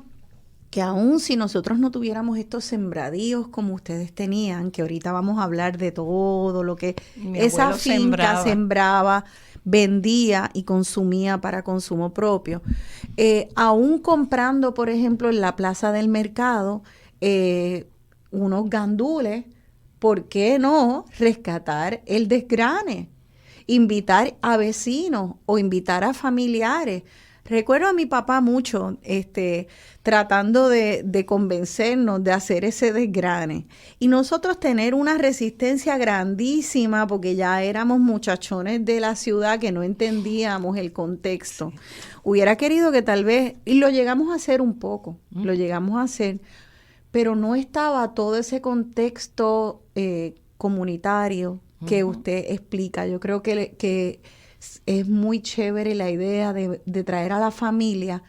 que aún si nosotros no tuviéramos estos sembradíos como ustedes tenían, que ahorita vamos a hablar de todo lo que esa finca sembraba, vendía y consumía para consumo propio, aún comprando, por ejemplo, en la plaza del mercado, unos gandules, ¿por qué no rescatar el desgrane? Invitar a vecinos o invitar a familiares. Recuerdo a mi papá mucho tratando de convencernos de hacer ese desgrane. Y nosotros tener una resistencia grandísima porque ya éramos muchachones de la ciudad que no entendíamos el contexto. Sí. Hubiera querido que tal vez, y lo llegamos a hacer un poco, pero no estaba todo ese contexto comunitario que usted explica. Yo creo que es muy chévere la idea de traer a la familia,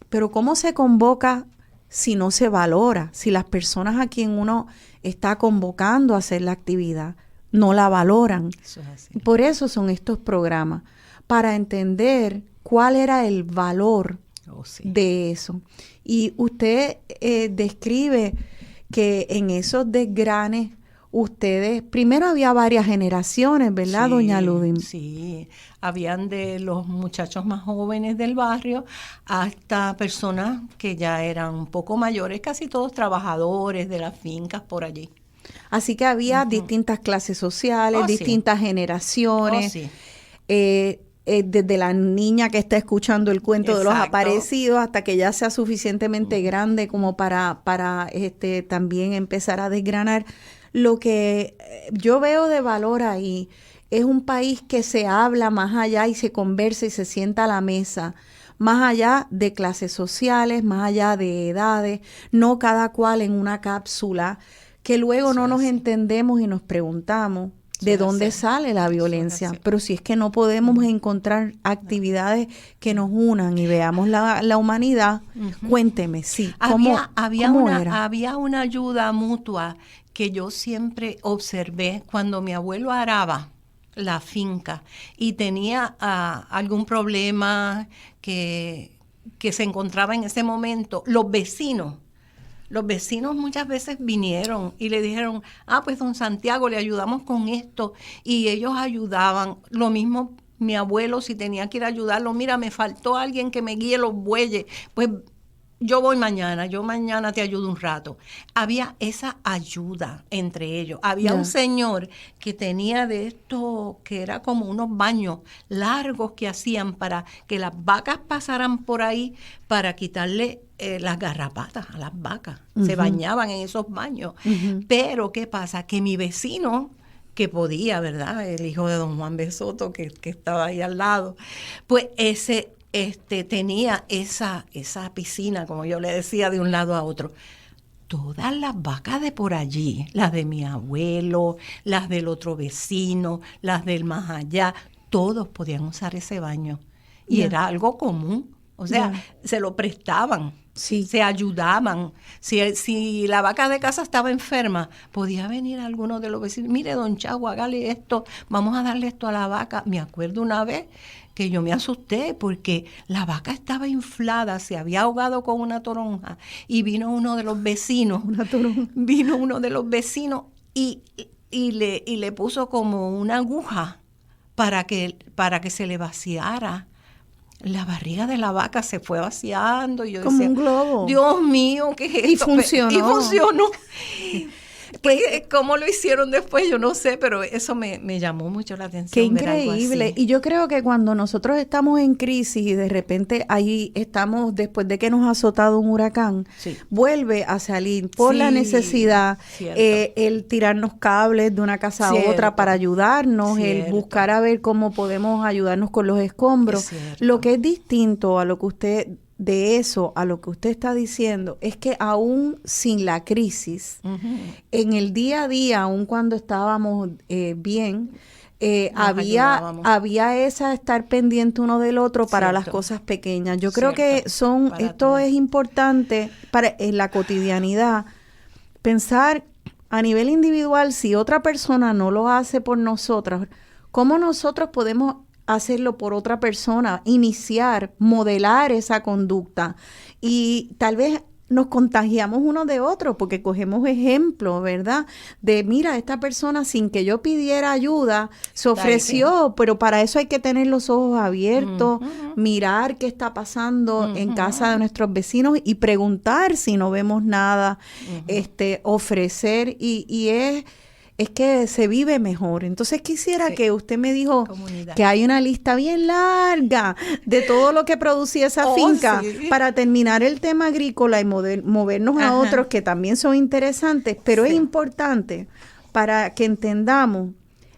pero ¿cómo se convoca si no se valora? Si las personas a quien uno está convocando a hacer la actividad no la valoran. Eso es así. Por eso son estos programas, para entender cuál era el valor de eso. Y usted describe que en esos desgranes ustedes, primero había varias generaciones, ¿verdad, doña Ludin? Sí, habían de los muchachos más jóvenes del barrio hasta personas que ya eran un poco mayores, casi todos trabajadores de las fincas por allí. Así que había distintas clases sociales, distintas generaciones. Desde la niña que está escuchando el cuento de los aparecidos hasta que ya sea suficientemente grande como para también empezar a desgranar. Lo que yo veo de valor ahí es un país que se habla más allá y se conversa y se sienta a la mesa, más allá de clases sociales, más allá de edades, no cada cual en una cápsula, que luego no nos entendemos y nos preguntamos de dónde sale la violencia. Pero si es que no podemos encontrar actividades que nos unan y veamos la humanidad, cuénteme, ¿cómo era? Había una ayuda mutua que yo siempre observé cuando mi abuelo araba la finca y tenía algún problema que se encontraba en ese momento. Los vecinos muchas veces vinieron y le dijeron, pues don Santiago, le ayudamos con esto, y ellos ayudaban. Lo mismo mi abuelo, si tenía que ir a ayudarlo, mira, me faltó alguien que me guíe los bueyes, pues yo mañana te ayudo un rato. Había esa ayuda entre ellos. Había un señor que tenía de esto, que era como unos baños largos que hacían para que las vacas pasaran por ahí, para quitarle las garrapatas a las vacas. Se bañaban en esos baños. Pero ¿qué pasa? Que mi vecino, que podía, ¿verdad? El hijo de don Juan Besoto, que estaba ahí al lado, pues ese tenía esa piscina, como yo le decía, de un lado a otro. Todas las vacas de por allí, las de mi abuelo, las del otro vecino, las del más allá, todos podían usar ese baño. Y era algo común. O sea, se lo prestaban, se ayudaban. Si la vaca de casa estaba enferma, podía venir alguno de los vecinos. Mire, don Chago, hágale esto, vamos a darle esto a la vaca. Me acuerdo una vez que yo me asusté porque la vaca estaba inflada, se había ahogado con una toronja, y vino uno de los vecinos, y le puso como una aguja para que se le vaciara la barriga de la vaca se fue vaciando. Y yo como decía, un globo. Dios mío, ¿qué es esto? Y funcionó. Y funcionó. Pues, ¿cómo lo hicieron después? Yo no sé, pero eso me llamó mucho la atención. Qué ver algo increíble. así. Y yo creo que cuando nosotros estamos en crisis y de repente ahí estamos, después de que nos ha azotado un huracán, Sí. vuelve a salir por Sí, la necesidad, cierto. el tirarnos cables de una casa a otra Cierto. para ayudarnos, el Cierto. buscar a ver cómo podemos ayudarnos con los escombros. Es cierto. Lo que es distinto a lo que usted, de eso, a lo que usted está diciendo, es que aún sin la crisis, Ujú. en el día a día, aun cuando estábamos bien, Nos ayudábamos. había esa estar pendiente uno del otro para las Cierto. cosas pequeñas. Yo creo Cierto. que Para esto todo. es importante para en la cotidianidad, pensar a nivel individual, si otra persona no lo hace por nosotros, ¿cómo nosotros podemos hacerlo por otra persona? Iniciar, modelar esa conducta y tal vez nos contagiamos uno de otro porque cogemos ejemplo, ¿verdad? De mira, esta persona sin que yo pidiera ayuda se ofreció, pero para eso hay que tener los ojos abiertos, mirar qué está pasando en casa de nuestros vecinos y preguntar si no vemos nada, ofrecer y es que se vive mejor. Entonces quisiera Sí. que usted me dijo Comunidad. que hay una lista bien larga de todo lo que producía esa Oh, finca sí. para terminar el tema agrícola y movernos a Ajá. otros que también son interesantes, pero es Sí. importante para que entendamos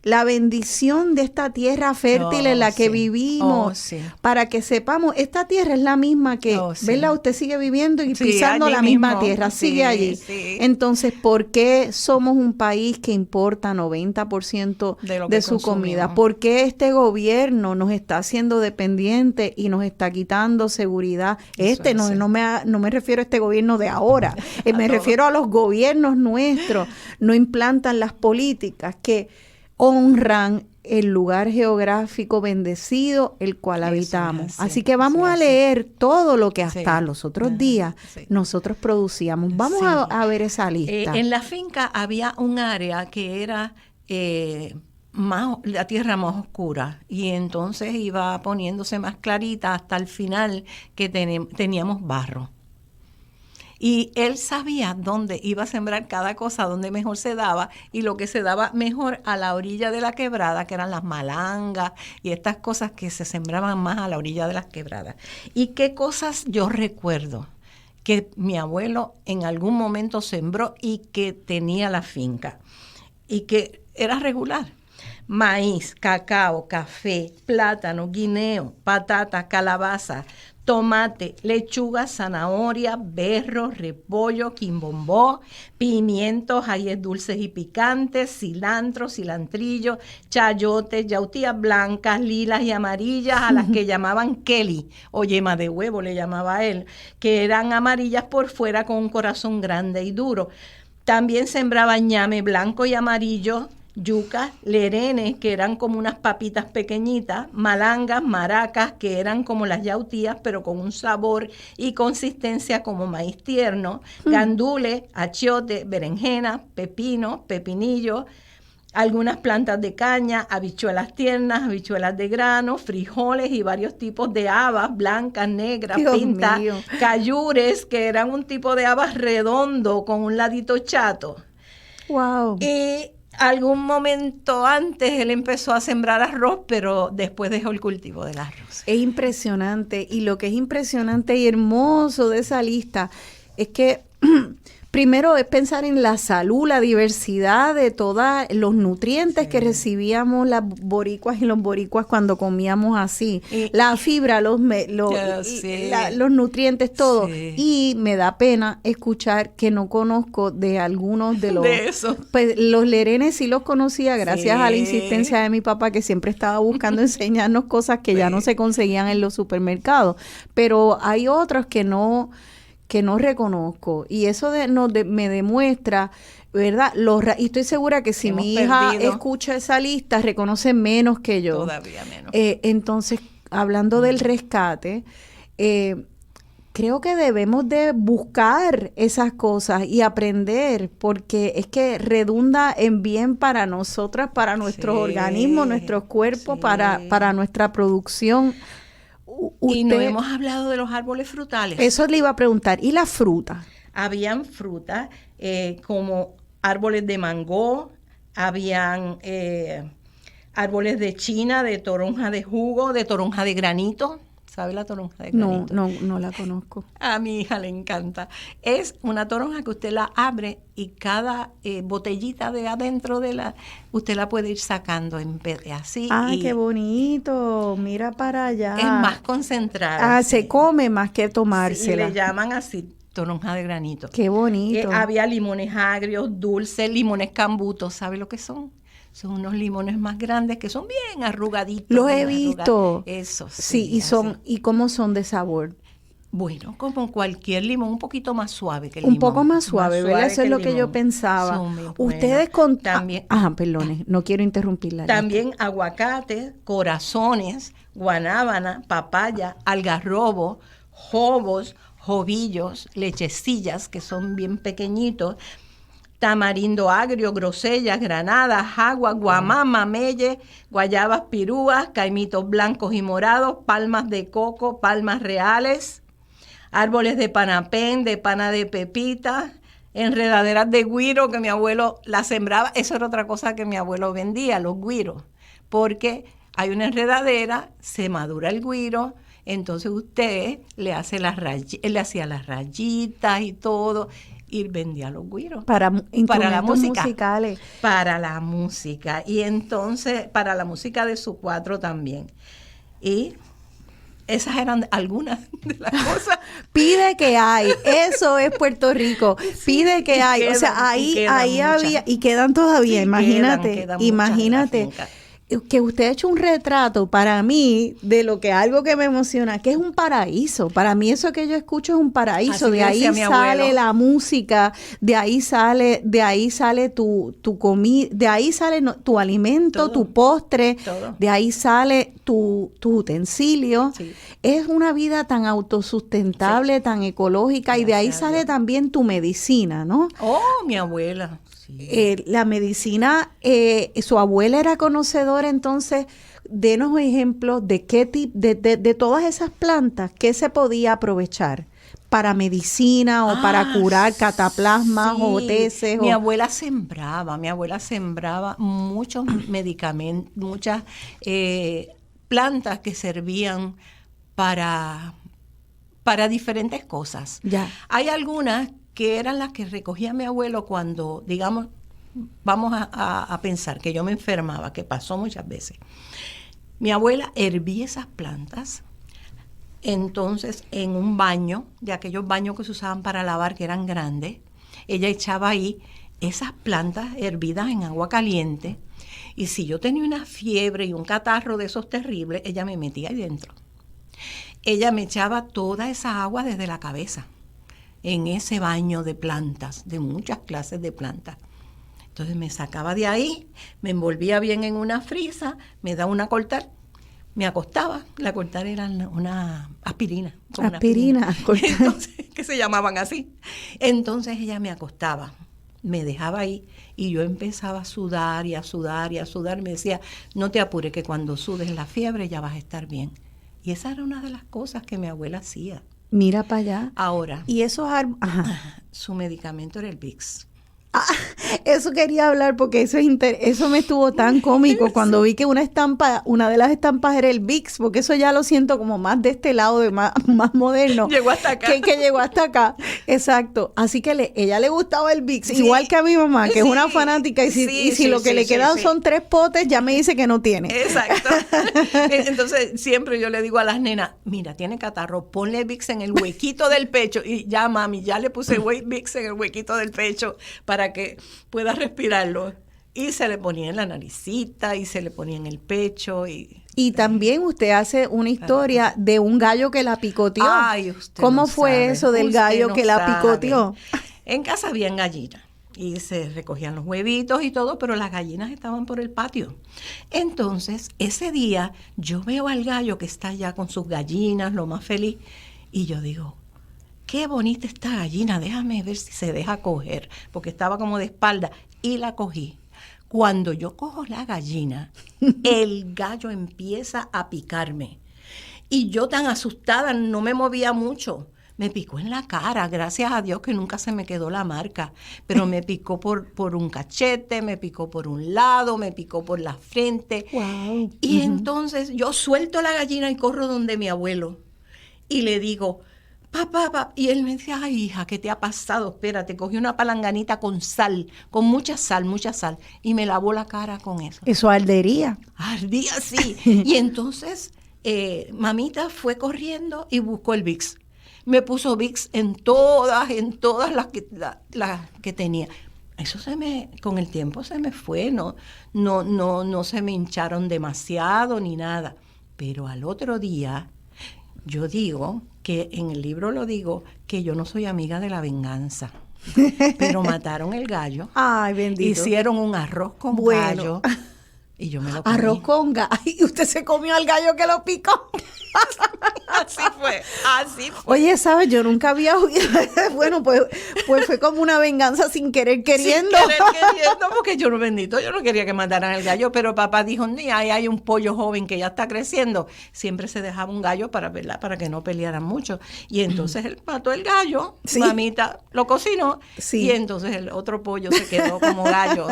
la bendición de esta tierra fértil en la que sí. vivimos, Oh, sí. para que sepamos, esta tierra es la misma que, Oh, sí. ¿verdad? Usted sigue viviendo y Sí, pisando allí la misma mismo. tierra, sigue Sí, allí. sí. Entonces, ¿por qué somos un país que importa 90% De lo de que su comida? consumimos. ¿Por qué este gobierno nos está haciendo dependientes y nos está quitando seguridad? Eso es así. No me refiero a este gobierno de ahora, me todos. refiero a los gobiernos nuestros, no implantan las políticas que honran el lugar geográfico bendecido el cual Eso es habitamos. así, Así que vamos eso es a así. leer todo lo que hasta Sí. los otros Ajá, días sí. nosotros producíamos. Vamos Sí. a ver esa lista. En la finca había un área que era la tierra más oscura y entonces iba poniéndose más clarita hasta el final que teníamos barro. Y él sabía dónde iba a sembrar cada cosa, dónde mejor se daba, y lo que se daba mejor a la orilla de la quebrada, que eran las malangas y estas cosas que se sembraban más a la orilla de las quebradas. ¿Y qué cosas yo recuerdo que mi abuelo en algún momento sembró y que tenía la finca? Y que era regular. Maíz, cacao, café, plátano, guineo, patata, calabaza, tomate, lechuga, zanahoria, berro, repollo, quimbombó, pimientos, ajíes dulces y picantes, cilantro, cilantrillo, chayotes, yautías blancas, lilas y amarillas, a las que llamaban Kelly, o yema de huevo le llamaba él, que eran amarillas por fuera con un corazón grande y duro. También sembraba ñame blanco y amarillo, yucas, lerenes, que eran como unas papitas pequeñitas, malangas, maracas, que eran como las yautías, pero con un sabor y consistencia como maíz tierno, gandules, achiote, berenjena, pepino, pepinillo, algunas plantas de caña, habichuelas tiernas, habichuelas de grano, frijoles y varios tipos de habas, blancas, negras, Dios pintas, mío. cayures, que eran un tipo de habas redondo con un ladito chato. Wow. Y algún momento antes él empezó a sembrar arroz, pero después dejó el cultivo del arroz. Es impresionante. Y lo que es impresionante y hermoso de esa lista es que primero es pensar en la salud, la diversidad de todos los nutrientes que recibíamos las boricuas y los boricuas cuando comíamos así. Y- La fibra, los nutrientes, todo. Sí. Y me da pena escuchar que no conozco de algunos de los... De eso. Pues los lerenes sí los conocía gracias Sí. a la insistencia de mi papá, que siempre estaba buscando enseñarnos cosas que ya no se conseguían en los supermercados. Pero hay otros que no reconozco. Y eso me demuestra, ¿verdad? Y estoy segura que si Hemos mi hija perdido. escucha esa lista, reconoce menos que yo. Todavía menos. Entonces, hablando del rescate, creo que debemos de buscar esas cosas y aprender, porque es que redunda en bien para nosotras, para nuestros Sí, organismos, nuestros cuerpos, sí. para nuestra producción. Y no hemos hablado de los árboles frutales. Eso le iba a preguntar. ¿Y la fruta? Habían frutas como árboles de mango, habían árboles de china, de toronja de jugo, de toronja de granito. ¿Sabe la toronja de granito? No la conozco. A mi hija le encanta. Es una toronja que usted la abre y cada botellita de adentro usted la puede ir sacando en vez de así. ¡Ay, qué bonito! Mira para allá. Es más concentrada. Sí. Se come más que tomársela. Sí, le llaman así, toronja de granito. ¡Qué bonito! Había limones agrios, dulces, limones cambutos. ¿Sabe lo que son? Son unos limones más grandes que son bien arrugaditos. Los he visto. Eso sí. ¿Y cómo son de sabor? Bueno, como cualquier limón, un poquito más suave que el limón. Un poco más suave, ¿verdad? Eso es lo que yo pensaba. Ustedes también. Perdone, no quiero interrumpirla. También aguacate, corazones, guanábana, papaya, algarrobo, jobos, jovillos, lechecillas, que son bien pequeñitos, tamarindo agrio, grosellas, granadas, agua, guamá, melle, guayabas pirúas, caimitos blancos y morados, palmas de coco, palmas reales, árboles de panapén, de pana de pepita, enredaderas de güiro que mi abuelo las sembraba. Eso era otra cosa que mi abuelo vendía, los güiros, porque hay una enredadera, se madura el güiro, entonces usted le hacía las rayitas y todo, y vendía los güiros. Para la música. musicales. Para la música. Y entonces, para la música de su cuatro también. Y esas eran algunas de las cosas. Pide que hay. Eso es Puerto Rico. Pide que hay. O sea, ahí había, y quedan todavía. Sí, imagínate. Que usted ha hecho un retrato para mí de algo que me emociona, que es un paraíso. Para mí eso que yo escucho es un paraíso. Así de ahí sale la música, de ahí sale tu comida, de ahí sale tu alimento, todo, tu postre, todo. De ahí sale tu utensilio. Sí. Es una vida tan autosustentable, sí, tan ecológica. Gracias, y de ahí sale también tu medicina, ¿no? Oh, mi abuela. La medicina, su abuela era conocedora, entonces, denos ejemplos de qué tipo, de todas esas plantas, qué se podía aprovechar para medicina o para curar cataplasmas, sí, o teces. Mi abuela sembraba muchos medicamentos, muchas plantas que servían para diferentes cosas. Ya. Hay algunas que eran las que recogía mi abuelo cuando, digamos, vamos a pensar que yo me enfermaba, que pasó muchas veces. Mi abuela hervía esas plantas, entonces en un baño, de aquellos baños que se usaban para lavar, que eran grandes, ella echaba ahí esas plantas hervidas en agua caliente, y si yo tenía una fiebre y un catarro de esos terribles, ella me metía ahí dentro. Ella me echaba toda esa agua desde la cabeza, en ese baño de plantas, de muchas clases de plantas. Entonces me sacaba de ahí, me envolvía bien en una frisa, me daba una cortar, me acostaba. La cortar era una aspirina. Aspirina. Entonces, que se llamaban así. Entonces ella me acostaba, me dejaba ahí y yo empezaba a sudar y a sudar y a sudar. Me decía, no te apures, que cuando sudes la fiebre ya vas a estar bien. Y esa era una de las cosas que mi abuela hacía. Mira para allá. Ahora, y esos su medicamento era el Vicks. Eso quería hablar porque eso me estuvo tan cómico cuando vi que una de las estampas era el Vicks, porque eso ya lo siento como más de este lado, de más moderno. Llegó hasta acá. Que llegó hasta acá, exacto. Así que ella le gustaba el Vicks, sí, igual que a mi mamá, que es una fanática, y si lo que le quedan son 3 potes, ya me dice que no tiene. Exacto. Entonces siempre yo le digo a las nenas, mira, tiene catarro, ponle Vicks en el huequito del pecho, y ya mami, ya le puse Vicks en el huequito del pecho para que pueda respirarlo. Y se le ponía en la naricita y se le ponía en el pecho. Y también usted hace una historia de un gallo que la picoteó. Ay, usted ¿Cómo no fue sabe, eso del gallo que la picoteó? En casa habían gallinas y se recogían los huevitos y todo, pero las gallinas estaban por el patio. Entonces, ese día yo veo al gallo que está allá con sus gallinas, lo más feliz, y yo digo, qué bonita esta gallina, déjame ver si se deja coger, porque estaba como de espalda, y la cogí. Cuando yo cojo la gallina, el gallo empieza a picarme. Y yo tan asustada, no me movía mucho. Me picó en la cara, gracias a Dios que nunca se me quedó la marca, pero me picó por un cachete, me picó por un lado, me picó por la frente. Wow. Y entonces yo suelto la gallina y corro donde mi abuelo y le digo, papá, y él me decía, ay hija, ¿qué te ha pasado? Espérate, cogí una palanganita con sal, con mucha sal, y me lavó la cara con eso. Eso ardería. Ardía, sí. Y entonces mamita fue corriendo y buscó el Vicks. Me puso Vicks en todas las que tenía. Eso con el tiempo se me fue, no se me hincharon demasiado ni nada. Pero al otro día, yo digo, que en el libro lo digo, que yo no soy amiga de la venganza. Pero mataron el gallo. Ay, bendito. Hicieron un arroz con gallo. Y yo me lo comí. Arroz con gallo. Y usted se comió al gallo que lo picó. Así fue. Oye, ¿sabes? Yo nunca había oído. Bueno, pues fue como una venganza sin querer queriendo. Sin querer queriendo, porque yo no quería que mataran al gallo, pero papá dijo, ni ahí hay un pollo joven que ya está creciendo. Siempre se dejaba un gallo para que no pelearan mucho. Y entonces él mató el gallo, sí. Mamita lo cocinó, sí. Y entonces el otro pollo se quedó como gallo.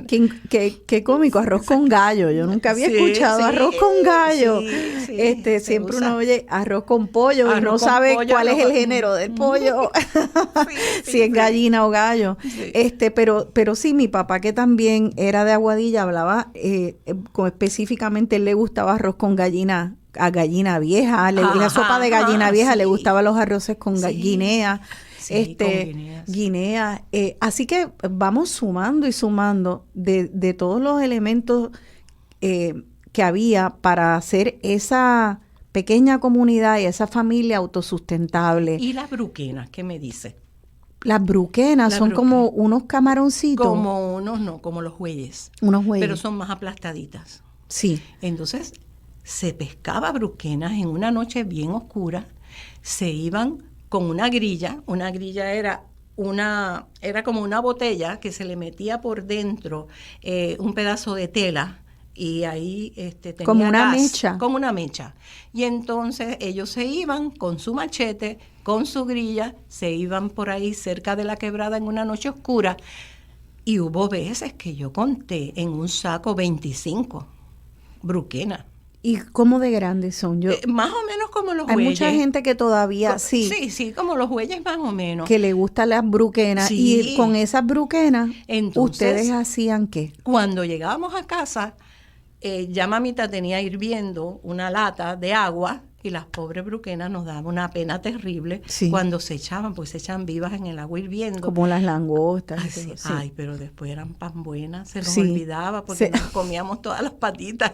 Qué cómico, arroz con gallo. Yo nunca había escuchado arroz con gallo. Sí, siempre uno oye arroz con pollo y no sabe cuál es el género del pollo, si es gallina o gallo. Sí. Pero sí, mi papá, que también era de Aguadilla, hablaba específicamente, él le gustaba arroz con gallina, a gallina vieja, la sopa de gallina vieja, le gustaban los arroces con guinea. Sí, con guinea. Así que vamos sumando y sumando de todos los elementos que había para hacer esa pequeña comunidad y esa familia autosustentable. ¿Y las bruquenas? ¿Qué me dice? Las bruquenas son como unos camaroncitos. Como los bueyes. Unos bueyes. Pero son más aplastaditas. Sí. Entonces, se pescaba bruquenas en una noche bien oscura, se iban con una grilla era como una botella que se le metía por dentro un pedazo de tela y ahí tenía como una gas, mecha. Como una mecha. Y entonces ellos se iban con su machete, con su grilla, se iban por ahí cerca de la quebrada en una noche oscura y hubo veces que yo conté en un saco 25 bruquenas. ¿Y cómo de grandes son? Más o menos como los hay bueyes. Hay mucha gente que todavía, Sí, como los bueyes más o menos. Que le gustan las bruquenas. Sí. Y con esas bruquenas, entonces, ¿ustedes hacían qué? Cuando llegábamos a casa, ya mamita tenía hirviendo una lata de agua y las pobres bruquenas nos daban una pena terrible cuando se echaban, pues se echan vivas en el agua hirviendo. Como las langostas. Ay, pero después eran pan buenas, se nos olvidaba porque nos comíamos todas las patitas.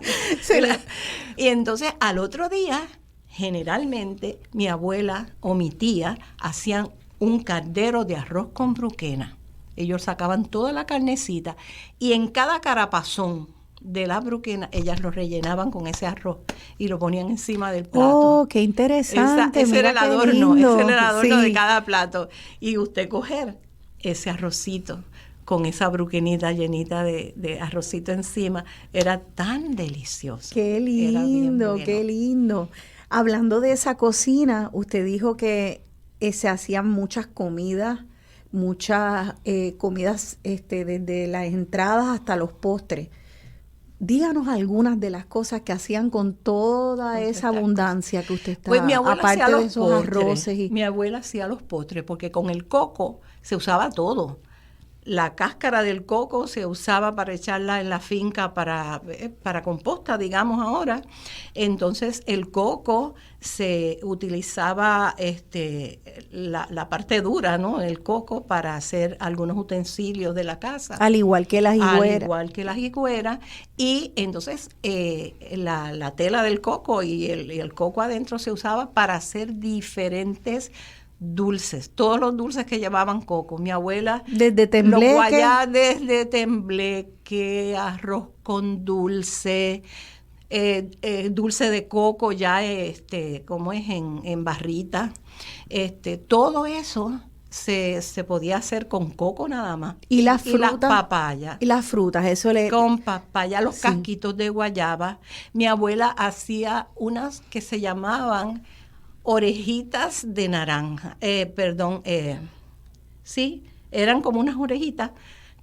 Y entonces al otro día, generalmente, mi abuela o mi tía hacían un caldero de arroz con bruquena. Ellos sacaban toda la carnecita y en cada carapazón de la bruquena, ellas lo rellenaban con ese arroz y lo ponían encima del plato. ¡Oh, qué interesante! Ese era el adorno de cada plato. Y usted coger ese arrocito con esa bruquenita llenita de arrocito encima, era tan delicioso. ¡Qué lindo, qué lindo! Hablando de esa cocina, usted dijo que se hacían muchas comidas, desde las entradas hasta los postres. Díganos algunas de las cosas que hacían con toda esa abundancia que usted estaba, pues mi abuela aparte hacía de los esos postres. arroces. Mi abuela hacía los postres porque con el coco se usaba todo. La cáscara del coco se usaba para echarla en la finca para composta, digamos ahora. Entonces el coco se utilizaba la parte dura, ¿no? El coco para hacer algunos utensilios de la casa. Al igual que las higueras. Y entonces la tela del coco y el coco adentro se usaba para hacer diferentes dulces, todos los dulces que llevaban coco. Mi abuela, desde tembleque, arroz con dulce, dulce de coco ya como es en barrita, todo eso se podía hacer con coco nada más. Y las Y las frutas. papayas. Y las frutas, eso le... Con papaya, los Sí. casquitos de guayaba. Mi abuela hacía unas que se llamaban orejitas de naranja. Sí, eran como unas orejitas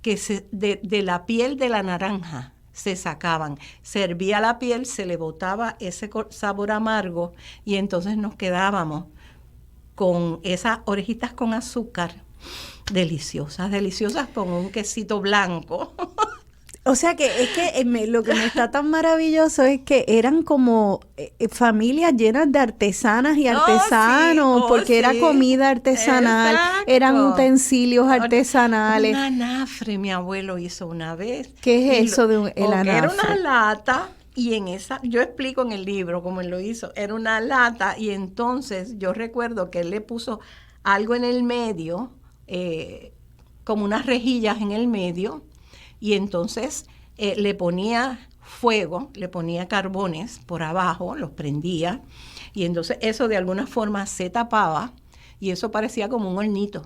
que de la piel de la naranja se sacaban. Servía la piel, se le botaba ese sabor amargo y entonces nos quedábamos con esas orejitas con azúcar. Deliciosas, deliciosas con un quesito blanco. O sea que es que lo que me está tan maravilloso es que eran como familias llenas de artesanas y artesanos, porque era comida artesanal, Exacto. eran utensilios artesanales. Un anafre mi abuelo hizo una vez. ¿Qué es eso de el Era anafre? una lata y en esa, yo explico en el libro cómo él lo hizo, era una lata y entonces yo recuerdo que él le puso algo en el medio, como unas rejillas en el medio, y entonces le ponía fuego, le ponía carbones por abajo, los prendía, y entonces eso de alguna forma se tapaba, y eso parecía como un hornito.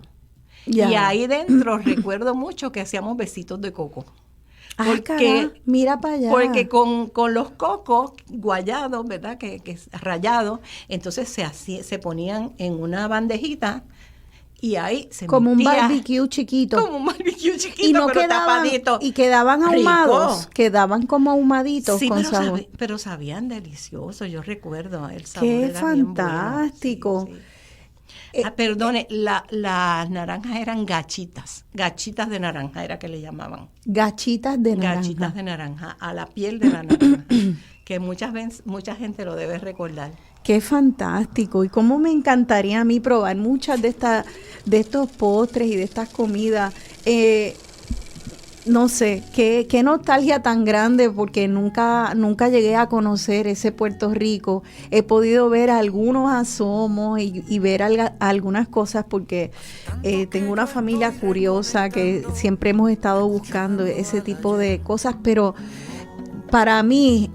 Ya. Y ahí dentro recuerdo mucho que hacíamos besitos de coco. Porque, mira para allá. Porque con los cocos guayados, ¿verdad? Que rayados, entonces se ponían en una bandejita y ahí se como un metía, barbecue chiquito. como un barbecue chiquito, Y no pero quedaban, tapadito. y quedaban ahumados, Rico. quedaban como ahumaditos Sí, con pero, sabor. pero sabían delicioso, yo recuerdo el sabor. Qué era bien bueno. fantástico. Sí, sí. Perdone, las naranjas eran gachitas de naranja era que le llamaban. Gachitas de naranja. Gachitas de naranja, a la piel de la naranja, que mucha gente lo debe recordar. Qué fantástico. Y cómo me encantaría a mí probar muchas de estos postres y de estas comidas. No sé, qué nostalgia tan grande, porque nunca llegué a conocer ese Puerto Rico. He podido ver algunos asomos y ver algunas cosas porque tengo una familia curiosa que siempre hemos estado buscando ese tipo de cosas, pero para mí,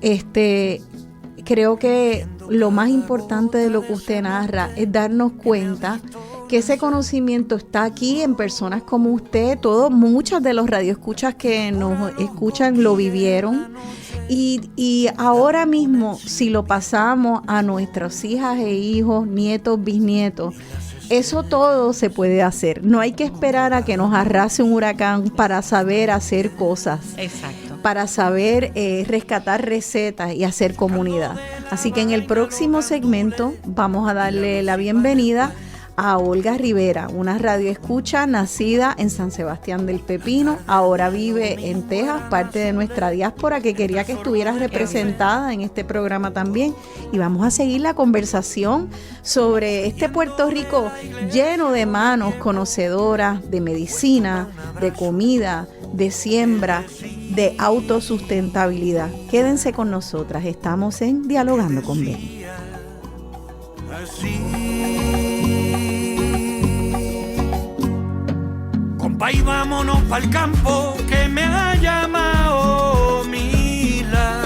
creo que lo más importante de lo que usted narra es darnos cuenta que ese conocimiento está aquí en personas como usted. Muchas de los radioescuchas que nos escuchan lo vivieron y ahora mismo si lo pasamos a nuestras hijas e hijos, nietos, bisnietos, eso todo se puede hacer. No hay que esperar a que nos arrase un huracán para saber hacer cosas. Exacto. Para saber rescatar recetas y hacer comunidad. Así que en el próximo segmento vamos a darle la bienvenida a Olga Rivera, una radioescucha nacida en San Sebastián del Pepino, ahora vive en Texas, parte de nuestra diáspora, que quería que estuviera representada en este programa también. Y vamos a seguir la conversación sobre este Puerto Rico lleno de manos conocedoras de medicina, de comida, de siembra, de autosustentabilidad. Quédense con nosotras, estamos en Dialogando con Beni. Compa, y vámonos pa'l campo que me ha llamado Mila.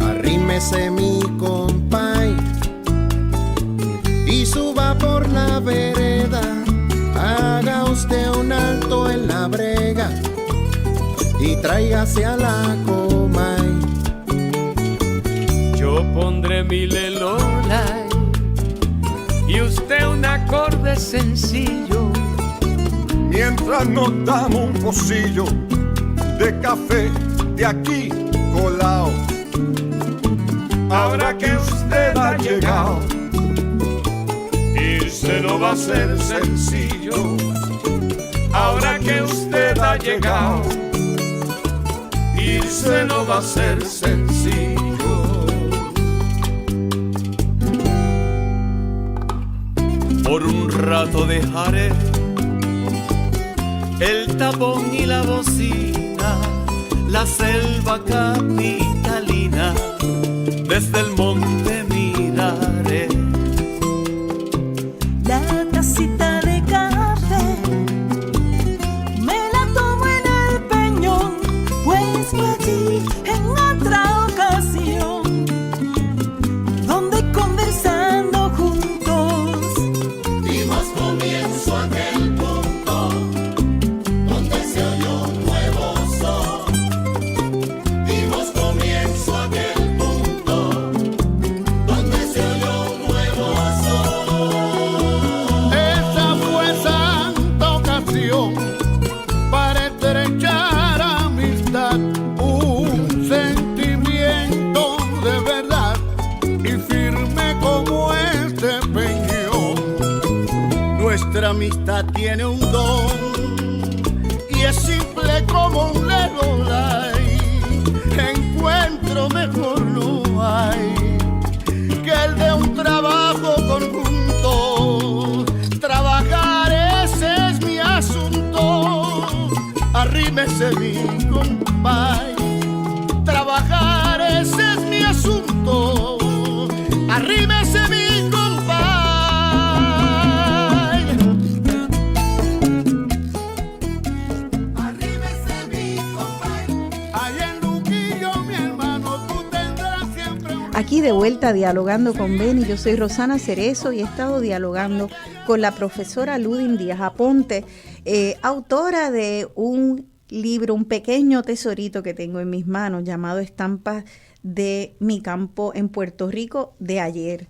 Arrímese mi compay y suba por la vereda. Haga usted un alto en la brega y tráigase a la comay. Yo pondré mi lelola y usted un acorde sencillo. Mientras nos damos un pocillo de café de aquí colao. Ahora que usted ha llegado, irse no va a ser sencillo. Ahora que usted ha llegado, irse no va a ser sencillo. Por un rato dejaré el tapón y la bocina, la selva capitalina, desde el monte miraré. La taza que allí en otra ocasión, donde conversando juntos dimos comienzo a aquel punto donde se oyó un nuevo son. Dimos comienzo a aquel punto donde se oyó un nuevo son. Esa fue santa ocasión para estrechar amistad, un sentimiento de verdad y firme como este peñón. Nuestra amistad tiene un don y es simple como un Lelolai. Encuentro mejor no hay que el de un trabajo conjunto. Trabajar ese es mi asunto. Arrímese mi compay. Trabajar ese es mi asunto. Arrímese mi compay. Arrímese mi compay. Allá en Luquillo, mi hermano, tú tendrás siempre un... Aquí de vuelta dialogando con Beni, yo soy Rosana Cerezo y he estado dialogando con la profesora Ludin Díaz Aponte, autora de un libro, un pequeño tesorito que tengo en mis manos llamado Estampas de mi campo en Puerto Rico de ayer.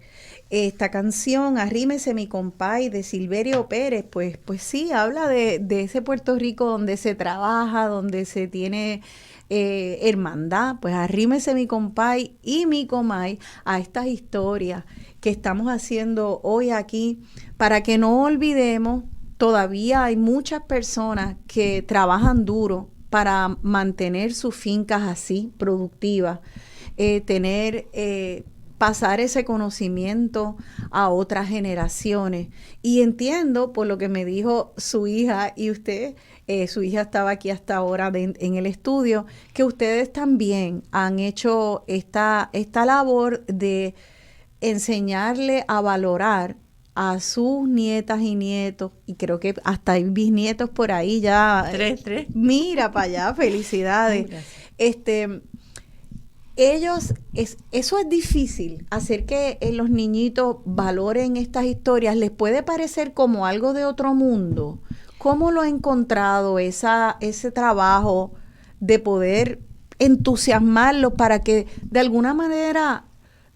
Esta canción, Arrímese mi compay, de Silverio Pérez, pues sí, habla de ese Puerto Rico donde se trabaja, donde se tiene hermandad. Pues arrímese mi compay y mi comay a estas historias que estamos haciendo hoy aquí, para que no olvidemos, todavía hay muchas personas que trabajan duro para mantener sus fincas así, productivas, pasar ese conocimiento a otras generaciones. Y entiendo, por lo que me dijo su hija y usted, su hija estaba aquí hasta ahora en el estudio, que ustedes también han hecho esta labor de enseñarle a valorar a sus nietas y nietos, y creo que hasta hay bisnietos por ahí ya. Tres. Mira para allá, felicidades. Eso es difícil, hacer que los niñitos valoren estas historias. ¿Les puede parecer como algo de otro mundo? ¿Cómo lo ha encontrado ese trabajo de poder entusiasmarlos para que de alguna manera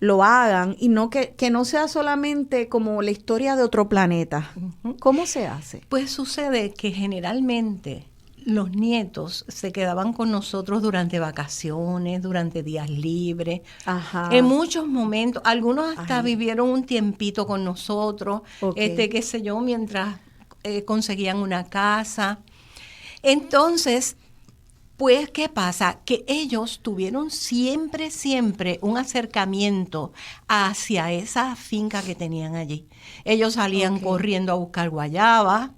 lo hagan y no que no sea solamente como la historia de otro planeta? ¿Cómo se hace? Pues sucede que generalmente los nietos se quedaban con nosotros durante vacaciones, durante días libres. Ajá. En muchos momentos, algunos hasta vivieron un tiempito con nosotros, qué sé yo, mientras conseguían una casa. Entonces, pues, ¿qué pasa? Que ellos tuvieron siempre un acercamiento hacia esa finca que tenían allí. Ellos salían corriendo a buscar guayaba,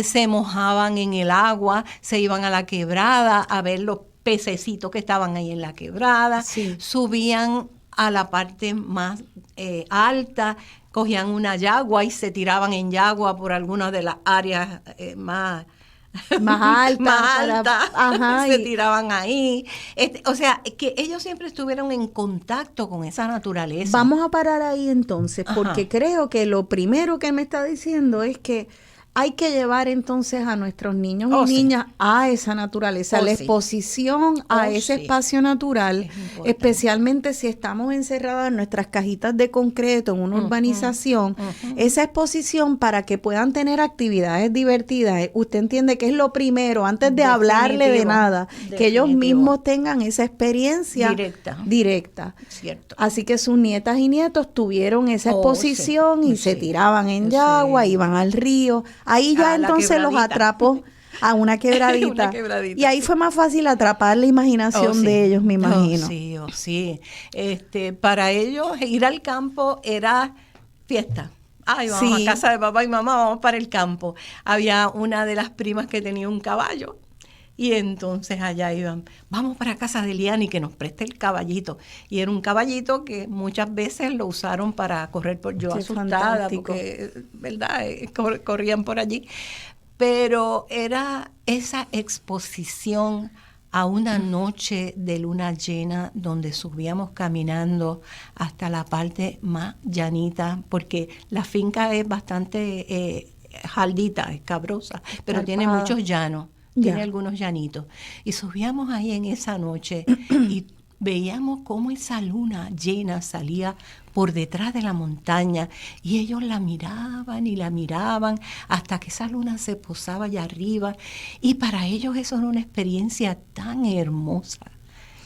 se mojaban en el agua, se iban a la quebrada a ver los pececitos que estaban ahí en la quebrada, subían a la parte más alta, cogían una yagua y se tiraban en yagua por algunas de las áreas más alta, se tiraban ahí. O sea, que ellos siempre estuvieron en contacto con esa naturaleza. Vamos a parar ahí entonces, porque creo que lo primero que me está diciendo es que hay que llevar entonces a nuestros niños y niñas a esa naturaleza, la exposición a ese espacio natural, especialmente si estamos encerradas en nuestras cajitas de concreto en una urbanización, esa exposición para que puedan tener actividades divertidas. Usted entiende que es lo primero, antes de hablarle de nada, que ellos mismos tengan esa experiencia directa. Cierto. Así que sus nietas y nietos tuvieron esa exposición y se tiraban en yagua, iban al río. Ahí ya entonces los atrapó a una quebradita. Y ahí fue más fácil atrapar la imaginación de ellos, me imagino. Sí. Para ellos ir al campo era fiesta. Ay, vamos a casa de papá y mamá, vamos para el campo. Había una de las primas que tenía un caballo. Y entonces allá iban, vamos para casa de Eliani que nos preste el caballito. Y era un caballito que muchas veces lo usaron para correr por yo asustada, porque, ¿verdad? Corrían por allí. Pero era esa exposición a una noche de luna llena donde subíamos caminando hasta la parte más llanita, porque la finca es bastante jaldita, escabrosa, pero tiene muchos llanos, tiene algunos llanitos. Y subíamos ahí en esa noche y veíamos cómo esa luna llena salía por detrás de la montaña y ellos la miraban y la miraban hasta que esa luna se posaba allá arriba, y para ellos eso era una experiencia tan hermosa.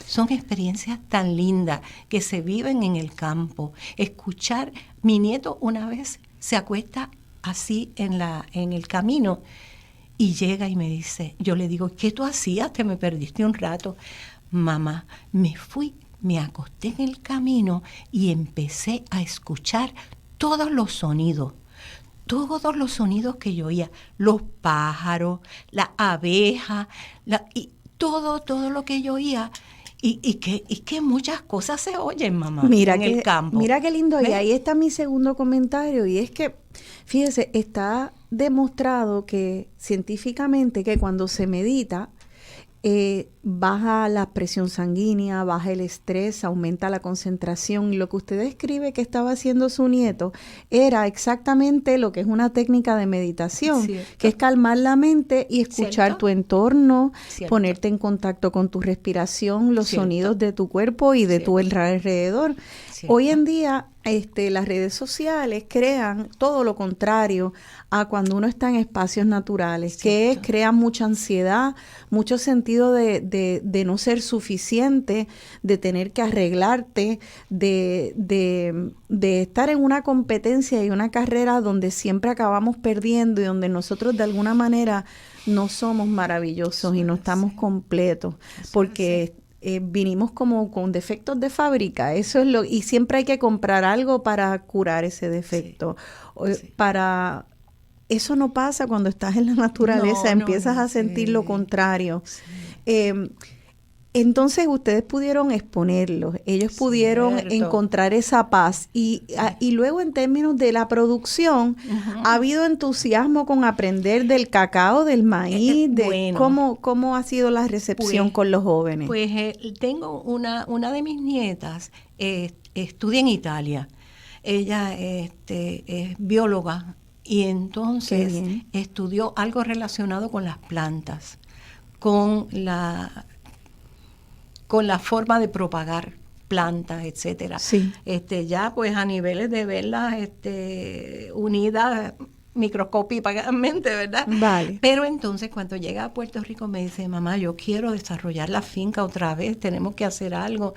Son experiencias tan lindas que se viven en el campo. Escuchar, mi nieto una vez se acuesta así en el camino y llega y me dice, yo le digo, ¿qué tú hacías? Te me perdiste un rato. Mamá, me fui, me acosté en el camino y empecé a escuchar todos los sonidos que yo oía, los pájaros, la abeja, y todo lo que yo oía. Y que muchas cosas se oyen, mamá, el campo. Mira qué lindo. ¿Ves? Y ahí está mi segundo comentario, y es que, fíjese, está demostrado que científicamente que cuando se medita, baja la presión sanguínea, baja el estrés, aumenta la concentración. Y lo que usted describe que estaba haciendo su nieto era exactamente lo que es una técnica de meditación, que es calmar la mente y escuchar tu entorno, ponerte en contacto con tu respiración, los sonidos de tu cuerpo y de tu alrededor. Hoy en día las redes sociales crean todo lo contrario a cuando uno está en espacios naturales, que es, crean mucha ansiedad, mucho sentido de no ser suficiente, de tener que arreglarte, de estar en una competencia y una carrera donde siempre acabamos perdiendo y donde nosotros de alguna manera no somos maravillosos y no estamos completos, porque vinimos como con defectos de fábrica. Eso es y siempre hay que comprar algo para curar ese defecto. Eso no pasa cuando estás en la naturaleza, empiezas a sentir lo contrario. Entonces ustedes pudieron exponerlos, ellos pudieron encontrar esa paz y luego en términos de la producción, ¿ha habido entusiasmo con aprender del cacao, del maíz? ¿Cómo ha sido la recepción con los jóvenes? Pues tengo una de mis nietas, estudia en Italia, ella es bióloga y entonces estudió algo relacionado con las plantas, con la forma de propagar plantas, etcétera. Ya pues a niveles de verlas unidas microscópicamente, ¿verdad? Vale. Pero entonces cuando llega a Puerto Rico me dice, mamá, yo quiero desarrollar la finca otra vez, tenemos que hacer algo.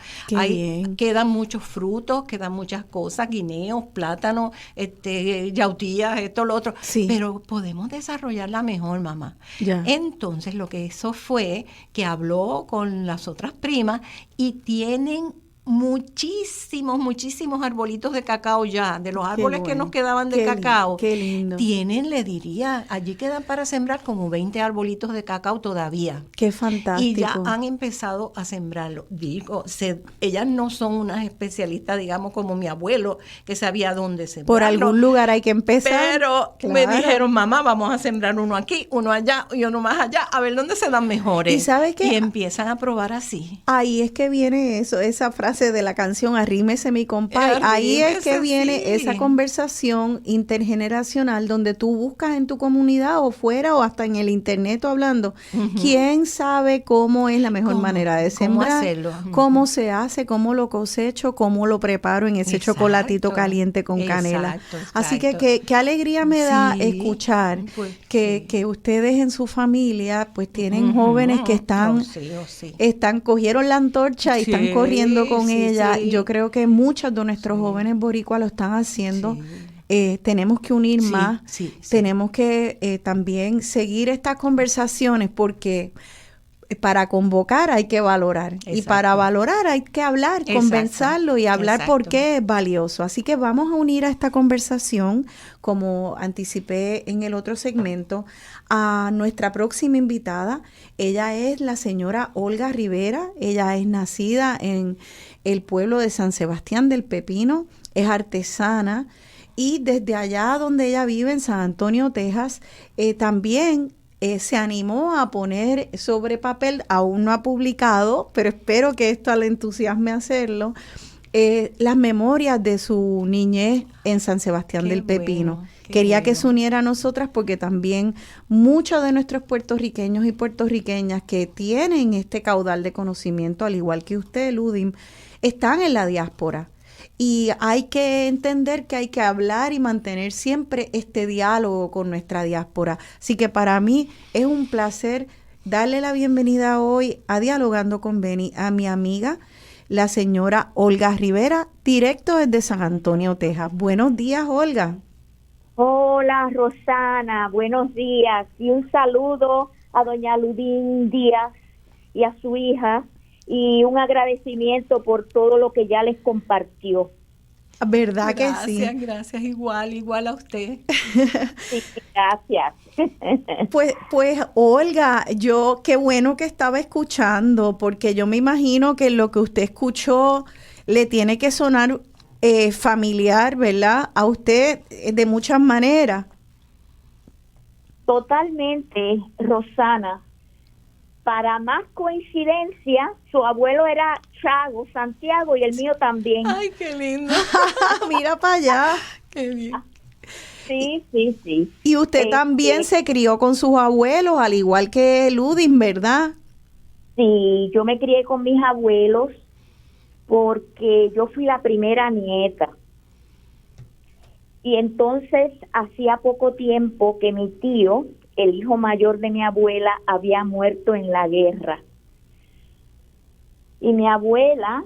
Quedan muchos frutos, quedan muchas cosas, guineos, plátanos, yautías, esto, lo otro, pero podemos desarrollarla mejor, mamá. Entonces lo que hizo fue que habló con las otras primas y tienen muchísimos arbolitos de cacao ya, de los árboles que nos quedaban de cacao. Qué lindo. Tienen, le diría, allí quedan para sembrar como 20 arbolitos de cacao todavía. Qué fantástico. Y ya han empezado a sembrarlo. Digo, ellas no son unas especialistas, digamos, como mi abuelo, que sabía dónde sembrarlo. Por algún lugar hay que empezar. Pero me dijeron, mamá, vamos a sembrar uno aquí, uno allá y uno más allá, a ver dónde se dan mejores. ¿Y sabes qué? Y empiezan a probar así. Ahí es que viene esa frase de la canción Arrímese mi compay. Ahí es que viene esa conversación intergeneracional donde tú buscas en tu comunidad o fuera o hasta en el internet hablando. ¿Quién sabe cómo es la mejor manera de sembrar? ¿Cómo hacerlo? ¿Cómo se hace? ¿Cómo lo cosecho? ¿Cómo lo preparo en ese chocolatito caliente con canela? Así que qué alegría me da escuchar que ustedes en su familia pues tienen jóvenes que cogieron la antorcha y están corriendo con ella. Yo creo que muchos de nuestros jóvenes boricuas lo están haciendo. Tenemos que unir más. Tenemos que también seguir estas conversaciones porque para convocar hay que valorar. Y para valorar hay que hablar, conversarlo y hablar por qué es valioso. Así que vamos a unir a esta conversación, como anticipé en el otro segmento, a nuestra próxima invitada. Ella es la señora Olga Rivera. Ella es nacida en el pueblo de San Sebastián del Pepino, es artesana y desde allá donde ella vive, en San Antonio, Texas, también se animó a poner sobre papel, aún no ha publicado, pero espero que esto le entusiasme hacerlo, las memorias de su niñez en San Sebastián Qué del Pepino. bueno, qué Quería que bueno. se uniera a nosotras porque también muchos de nuestros puertorriqueños y puertorriqueñas que tienen este caudal de conocimiento, al igual que usted, Ludim, están en la diáspora. Y hay que entender que hay que hablar y mantener siempre este diálogo con nuestra diáspora. Así que para mí es un placer darle la bienvenida hoy a Dialogando con Beni a mi amiga, la señora Olga Rivera, directo desde San Antonio, Texas. Buenos días, Olga. Hola, Rosana, buenos días. Y un saludo a doña Ludín Díaz y a su hija, y un agradecimiento por todo lo que ya les compartió. ¿Verdad que sí? Gracias, igual a usted. Sí, gracias. Pues Olga, yo qué bueno que estaba escuchando, porque yo me imagino que lo que usted escuchó le tiene que sonar familiar, ¿verdad? A usted de muchas maneras. Totalmente, Rosana. Para más coincidencia, su abuelo era Chago Santiago y el mío también. Ay, qué lindo. Mira para allá. Qué bien. Sí. Y usted también se crió con sus abuelos, al igual que Ludin, ¿verdad? Sí, yo me crié con mis abuelos porque yo fui la primera nieta. Y entonces, hacía poco tiempo que mi tío, el hijo mayor de mi abuela, había muerto en la guerra. Y mi abuela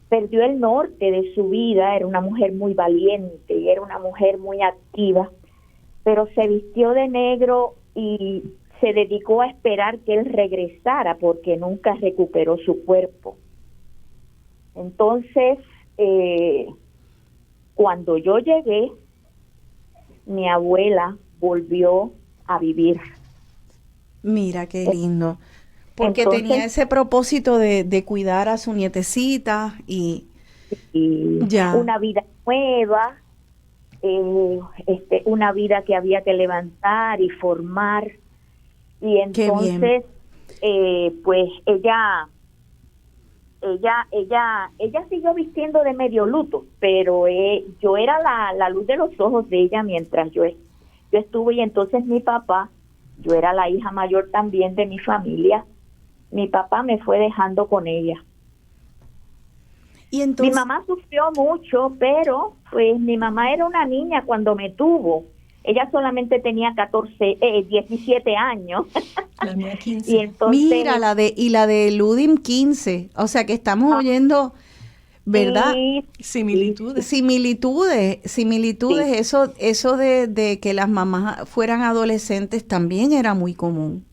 perdió el norte de su vida. Era una mujer muy valiente y era una mujer muy activa, pero se vistió de negro y se dedicó a esperar que él regresara porque nunca recuperó su cuerpo. Entonces, cuando yo llegué, mi abuela volvió a vivir. Mira qué lindo. Porque Entonces, tenía ese propósito de cuidar a su nietecita y ya. Una vida nueva, una vida que había que levantar y formar. Y entonces, pues ella siguió vistiendo de medio luto, pero yo era la luz de los ojos de ella mientras yo estuve. Y entonces mi papá, yo era la hija mayor también de mi familia, mi papá me fue dejando con ella. Y entonces, mi mamá sufrió mucho, pero pues mi mamá era una niña cuando me tuvo. Ella solamente tenía 17 años. La mía 15. Y entonces, mira, la de Ludim 15. O sea que estamos oyendo, ¿verdad? Similitudes. Similitudes. Sí. Eso de que las mamás fueran adolescentes también era muy común.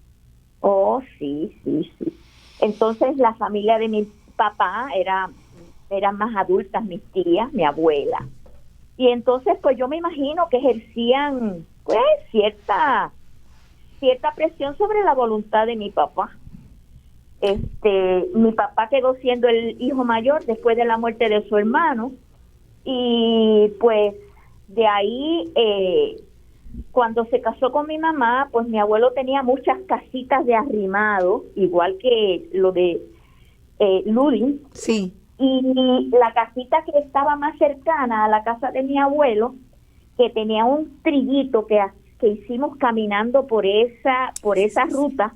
Oh, sí. Entonces la familia de mi papá eran más adultas, mis tías, mi abuela. Y entonces pues yo me imagino que ejercían pues cierta presión sobre la voluntad de mi papá. Mi papá quedó siendo el hijo mayor después de la muerte de su hermano, y pues de ahí cuando se casó con mi mamá, pues mi abuelo tenía muchas casitas de arrimado, igual que lo de Ludin. Sí. Y la casita que estaba más cercana a la casa de mi abuelo, que tenía un triguito que hicimos caminando por esa ruta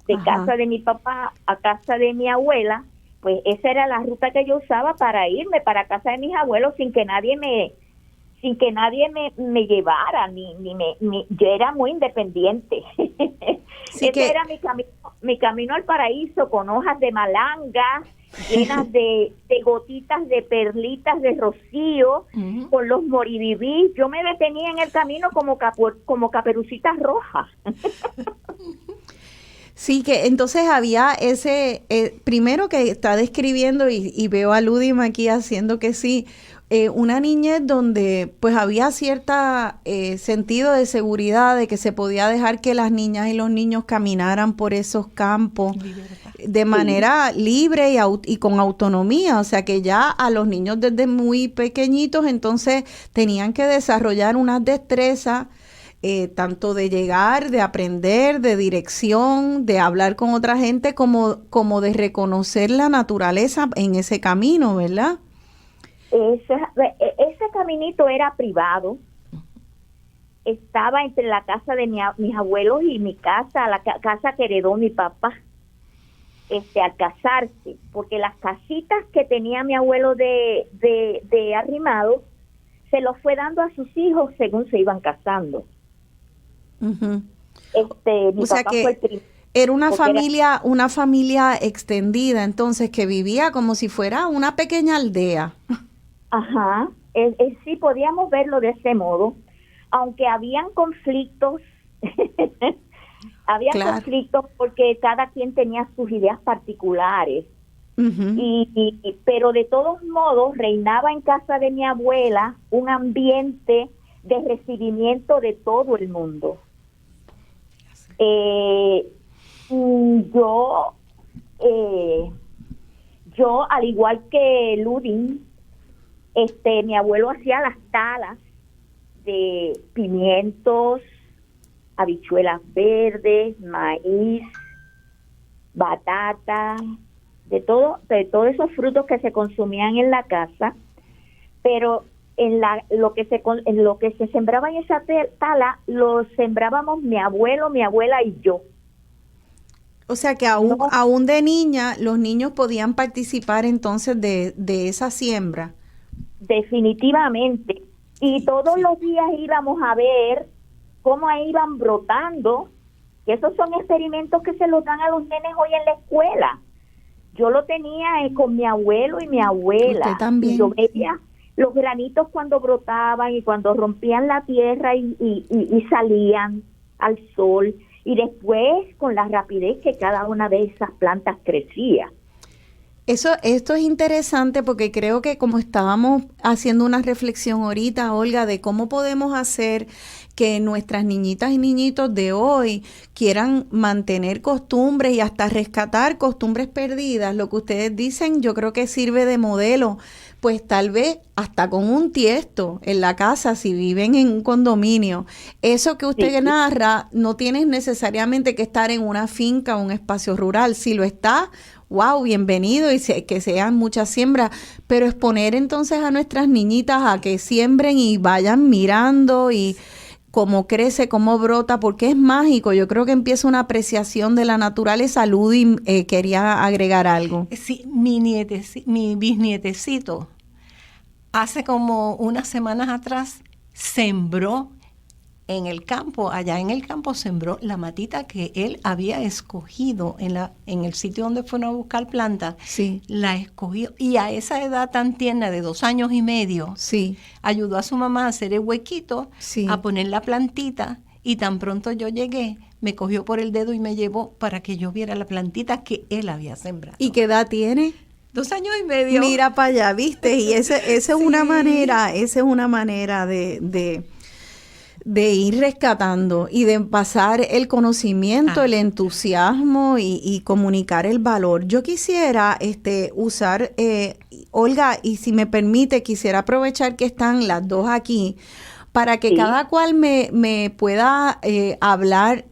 de Ajá. casa de mi papá a casa de mi abuela, pues esa era la ruta que yo usaba para irme para casa de mis abuelos sin que nadie me llevara, yo era muy independiente. Sí, Ese era mi camino al paraíso, con hojas de malanga llenas de gotitas de perlitas de rocío, Ujú. con los moribibís. Yo me detenía en el camino como Caperucita Roja. Sí, que entonces había ese, primero que está describiendo y veo a Ludim aquí haciendo que sí, una niñez donde pues había cierta sentido de seguridad, de que se podía dejar que las niñas y los niños caminaran por esos campos Libertad. de manera libre y con autonomía. O sea que ya a los niños desde muy pequeñitos entonces tenían que desarrollar unas destrezas tanto de llegar, de aprender, de dirección, de hablar con otra gente, como de reconocer la naturaleza en ese camino, ¿verdad? Ese caminito era privado. Estaba entre la casa de mis abuelos y mi casa, la casa que heredó mi papá al casarse, porque las casitas que tenía mi abuelo de arrimado se los fue dando a sus hijos según se iban casando. Uh-huh. Mi o sea papá que fue el primero, era una familia extendida, entonces, que vivía como si fuera una pequeña aldea. Ajá, sí podíamos verlo de ese modo, aunque habían conflictos. Había Claro. conflictos porque cada quien tenía sus ideas particulares. Uh-huh. Pero de todos modos reinaba en casa de mi abuela un ambiente de recibimiento de todo el mundo. Yo, al igual que Ludin, mi abuelo hacía las talas de pimientos, habichuelas verdes, maíz, batata, de todos esos frutos que se consumían en la casa, pero en lo que se sembraba en esa tala lo sembrábamos mi abuelo, mi abuela y yo. O sea que aún de niña los niños podían participar entonces de esa siembra. Definitivamente. Y todos los días íbamos a ver cómo iban brotando, que esos son experimentos que se los dan a los nenes hoy en la escuela. Yo lo tenía con mi abuelo y mi abuela. Usted también. Y yo veía los granitos cuando brotaban y cuando rompían la tierra y salían al sol. Y después con la rapidez que cada una de esas plantas crecía. Esto es interesante porque creo que como estábamos haciendo una reflexión ahorita, Olga, de cómo podemos hacer que nuestras niñitas y niñitos de hoy quieran mantener costumbres y hasta rescatar costumbres perdidas, lo que ustedes dicen yo creo que sirve de modelo, pues tal vez hasta con un tiesto en la casa si viven en un condominio. Eso que usted narra no tienes necesariamente que estar en una finca o un espacio rural, si lo está, wow, bienvenido y que sean muchas siembras, pero exponer entonces a nuestras niñitas a que siembren y vayan mirando y cómo crece, cómo brota, porque es mágico. Yo creo que empieza una apreciación de la naturaleza. Ludin quería agregar algo. Sí, mi bisnietecito hace como unas semanas atrás sembró en el campo, allá en el campo sembró la matita que él había escogido en el sitio donde fueron a buscar plantas. Sí. La escogió y a esa edad tan tierna de 2 años y medio, sí, ayudó a su mamá a hacer el huequito, sí, a poner la plantita y tan pronto yo llegué, me cogió por el dedo y me llevó para que yo viera la plantita que él había sembrado. ¿Y qué edad tiene? 2 años y medio. Mira para allá, ¿viste? Y esa es una manera de ir rescatando y de pasar el conocimiento, el entusiasmo y comunicar el valor. Yo quisiera usar, Olga, y si me permite, quisiera aprovechar que están las dos aquí para que cada cual me pueda hablar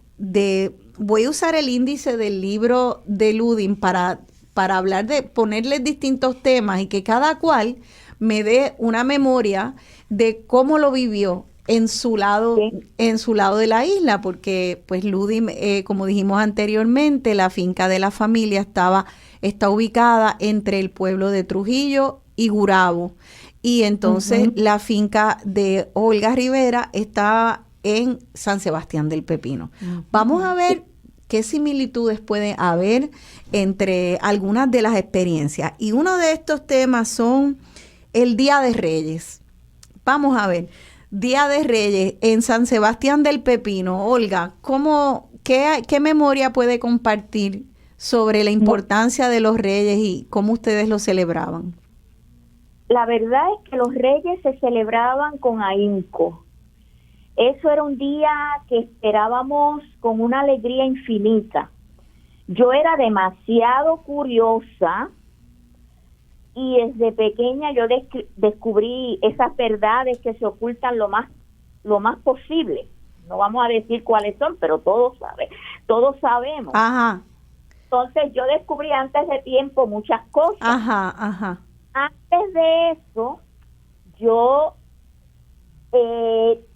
voy a usar el índice del libro de Ludin para hablar de ponerles distintos temas y que cada cual me dé una memoria de cómo lo vivió en su lado de la isla, porque pues Ludin, como dijimos anteriormente, la finca de la familia está ubicada entre el pueblo de Trujillo y Gurabo, y entonces la finca de Olga Rivera está en San Sebastián del Pepino. Vamos a ver qué similitudes puede haber entre algunas de las experiencias, y uno de estos temas son el Día de Reyes. Vamos a ver, Día de Reyes en San Sebastián del Pepino. Olga, ¿qué memoria puede compartir sobre la importancia de los Reyes y cómo ustedes lo celebraban? La verdad es que los Reyes se celebraban con ahínco. Eso era un día que esperábamos con una alegría infinita. Yo era demasiado curiosa y desde pequeña yo descubrí esas verdades que se ocultan lo más posible. no vamos a decir cuáles son, pero todos sabemos. Ajá. Entonces yo descubrí antes de tiempo muchas cosas. Ajá. Antes de eso, yo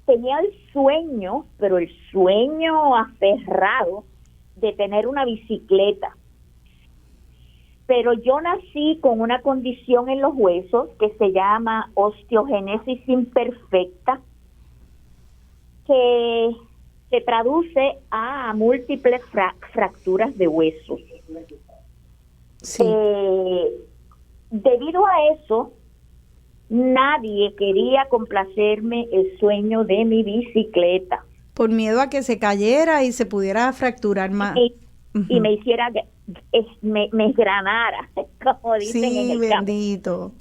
tenía el sueño, pero el sueño aferrado de tener una bicicleta. Pero yo nací con una condición en los huesos que se llama osteogénesis imperfecta, que se traduce a múltiples fracturas de huesos. Sí. Debido a eso, nadie quería complacerme el sueño de mi bicicleta. Por miedo a que se cayera y se pudiera fracturar más. Y me hiciera, me granara, como dicen en el campo. Bendito.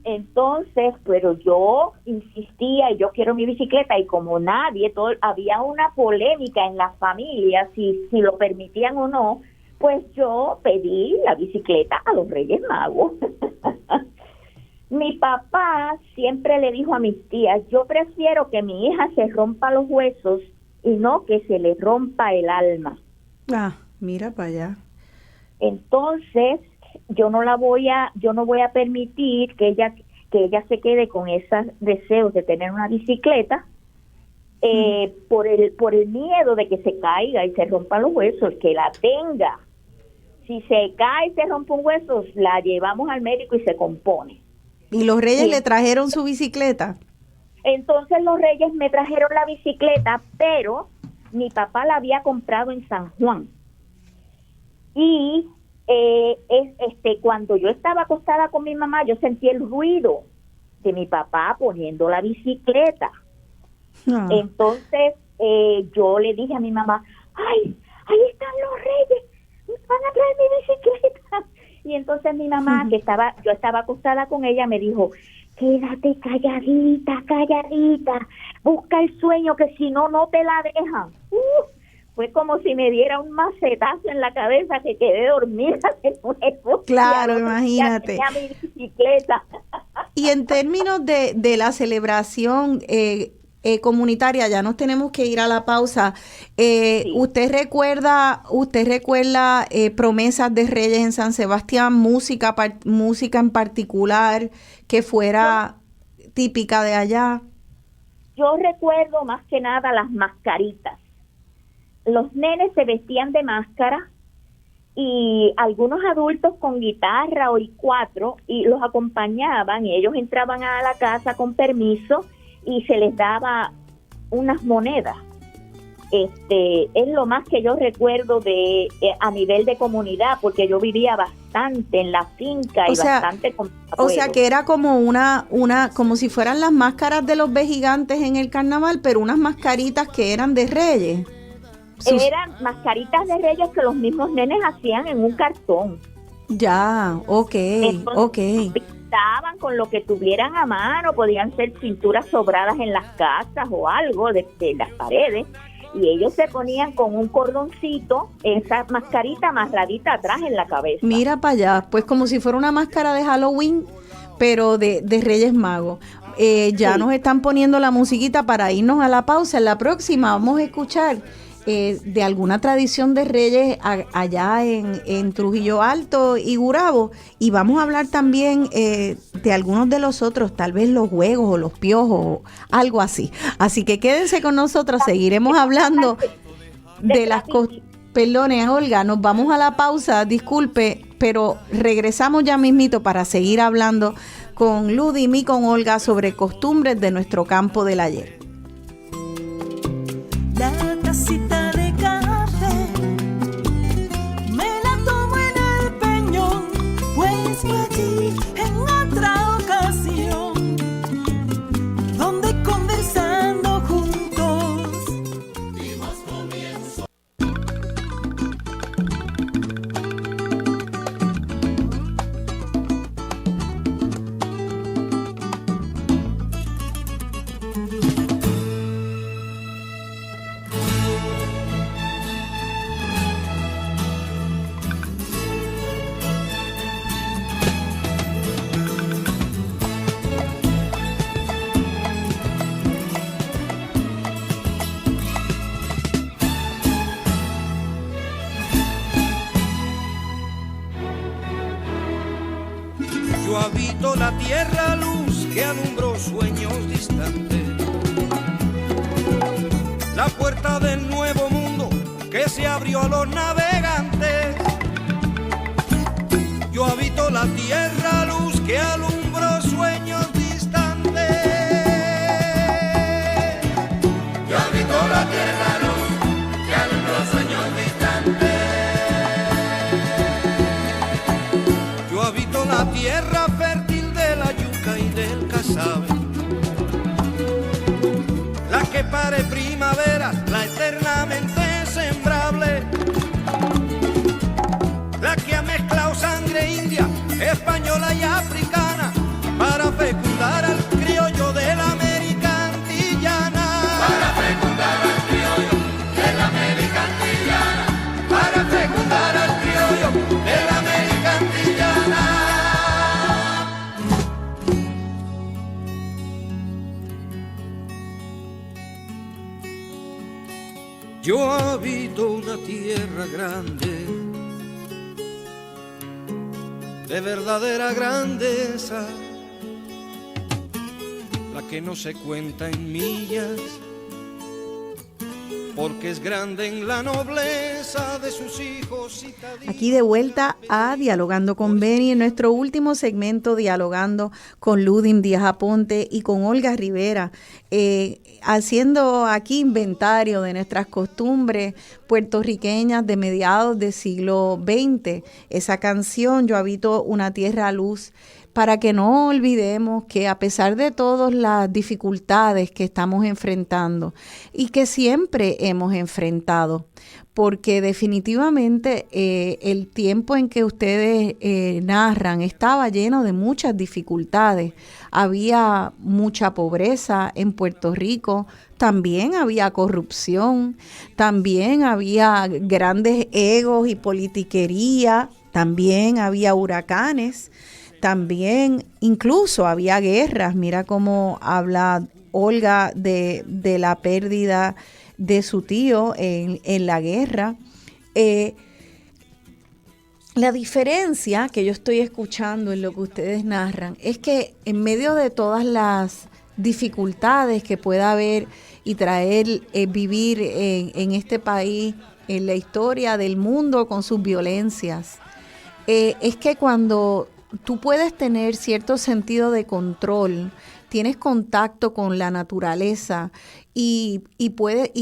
Entonces, pero yo insistía y yo quiero mi bicicleta, y como nadie, había una polémica en la familia si lo permitían o no, pues yo pedí la bicicleta a los Reyes Magos. Mi papá siempre le dijo a mis tías, yo prefiero que mi hija se rompa los huesos y no que se le rompa el alma. Ah, mira para allá. Entonces, yo no voy a permitir que ella se quede con esos deseos de tener una bicicleta, por el miedo de que se caiga y se rompa los huesos, que la tenga. Si se cae y se rompe un hueso, la llevamos al médico y se compone. ¿Y los Reyes le trajeron su bicicleta? Entonces los Reyes me trajeron la bicicleta, pero mi papá la había comprado en San Juan. Y cuando yo estaba acostada con mi mamá, yo sentí el ruido de mi papá poniendo la bicicleta. Entonces yo le dije a mi mamá, ¡ay, ahí están los Reyes! ¡Van a traer mi bicicleta! Y entonces mi mamá, yo estaba acostada con ella, me dijo, quédate calladita, busca el sueño, que si no, no te la dejan. Fue como si me diera un macetazo en la cabeza, que quedé dormida de nuevo. Claro, imagínate. Tenía mi bicicleta. Y en términos de la celebración comunitaria, ya nos tenemos que ir a la pausa. Sí. ¿Usted recuerda promesas de Reyes en San Sebastián, música en particular que fuera típica de allá? Yo recuerdo más que nada las mascaritas. Los nenes se vestían de máscara y algunos adultos con guitarra o cuatro y los acompañaban, y ellos entraban a la casa con permiso y se les daba unas monedas. Es lo más que yo recuerdo a nivel de comunidad, porque yo vivía bastante en la finca bastante con abuelos. O sea que era como una como si fueran las máscaras de los vejigantes en el carnaval, pero unas mascaritas que eran de Reyes. Eran mascaritas de Reyes que los mismos nenes hacían en un cartón. Ya, ok. Pintaban con lo que tuvieran a mano, podían ser pinturas sobradas en las casas o algo de las paredes, y ellos se ponían con un cordoncito esa mascarita amarradita atrás en la cabeza. Mira para allá, pues como si fuera una máscara de Halloween, pero de Reyes Magos. Ya nos están poniendo la musiquita para irnos a la pausa. En la próxima vamos a escuchar de alguna tradición de Reyes allá en Trujillo Alto y Gurabo, y vamos a hablar también de algunos de los otros, tal vez los juegos o los piojos, algo así. Así que quédense con nosotros, seguiremos hablando de las cosas. Perdone, Olga, nos vamos a la pausa, disculpe, pero regresamos ya mismito para seguir hablando con Ludim y con Olga sobre costumbres de nuestro campo del ayer. La tacita de café me la tomo en el peñón, pues fue allí en otra ocasión donde conversando juntos dimos comienzo. Yo habito la tierra, luz que alumbró sueños distantes, la puerta del nuevo mundo que se abrió a los navegantes. Yo habito la tierra, luz que alumbró sueños distantes. Yo habito la tierra, luz que alumbró sueños distantes. Yo habito la tierra fértil de la yuca y del casabe, la que pare primavera, la eternamente sembrable, la que ha mezclado sangre india, española y africana para fecundar al criollo de la América antillana. Para fecundar al criollo de la América antillana. Para fecundar al criollo de la América antillana. Yo habito una tierra grande, de verdadera grandeza, la que no se cuenta en millas, porque es grande en la nobleza de sus hijos y Aquí de vuelta a Dialogando con Beni, en nuestro último segmento, dialogando con Ludin Díaz Aponte y con Olga Rivera, haciendo aquí inventario de nuestras costumbres puertorriqueñas de mediados del siglo XX. Esa canción, Yo habito una tierra a luz, para que no olvidemos que a pesar de todas las dificultades que estamos enfrentando y que siempre hemos enfrentado, porque definitivamente el tiempo en que ustedes narran estaba lleno de muchas dificultades. Había mucha pobreza en Puerto Rico, también había corrupción, también había grandes egos y politiquería, también había huracanes. También incluso había guerras. Mira cómo habla Olga de la pérdida de su tío en la guerra. La diferencia que yo estoy escuchando en lo que ustedes narran es que en medio de todas las dificultades que pueda haber y traer vivir en este país, en la historia del mundo con sus violencias, es que cuando tú puedes tener cierto sentido de control, tienes contacto con la naturaleza y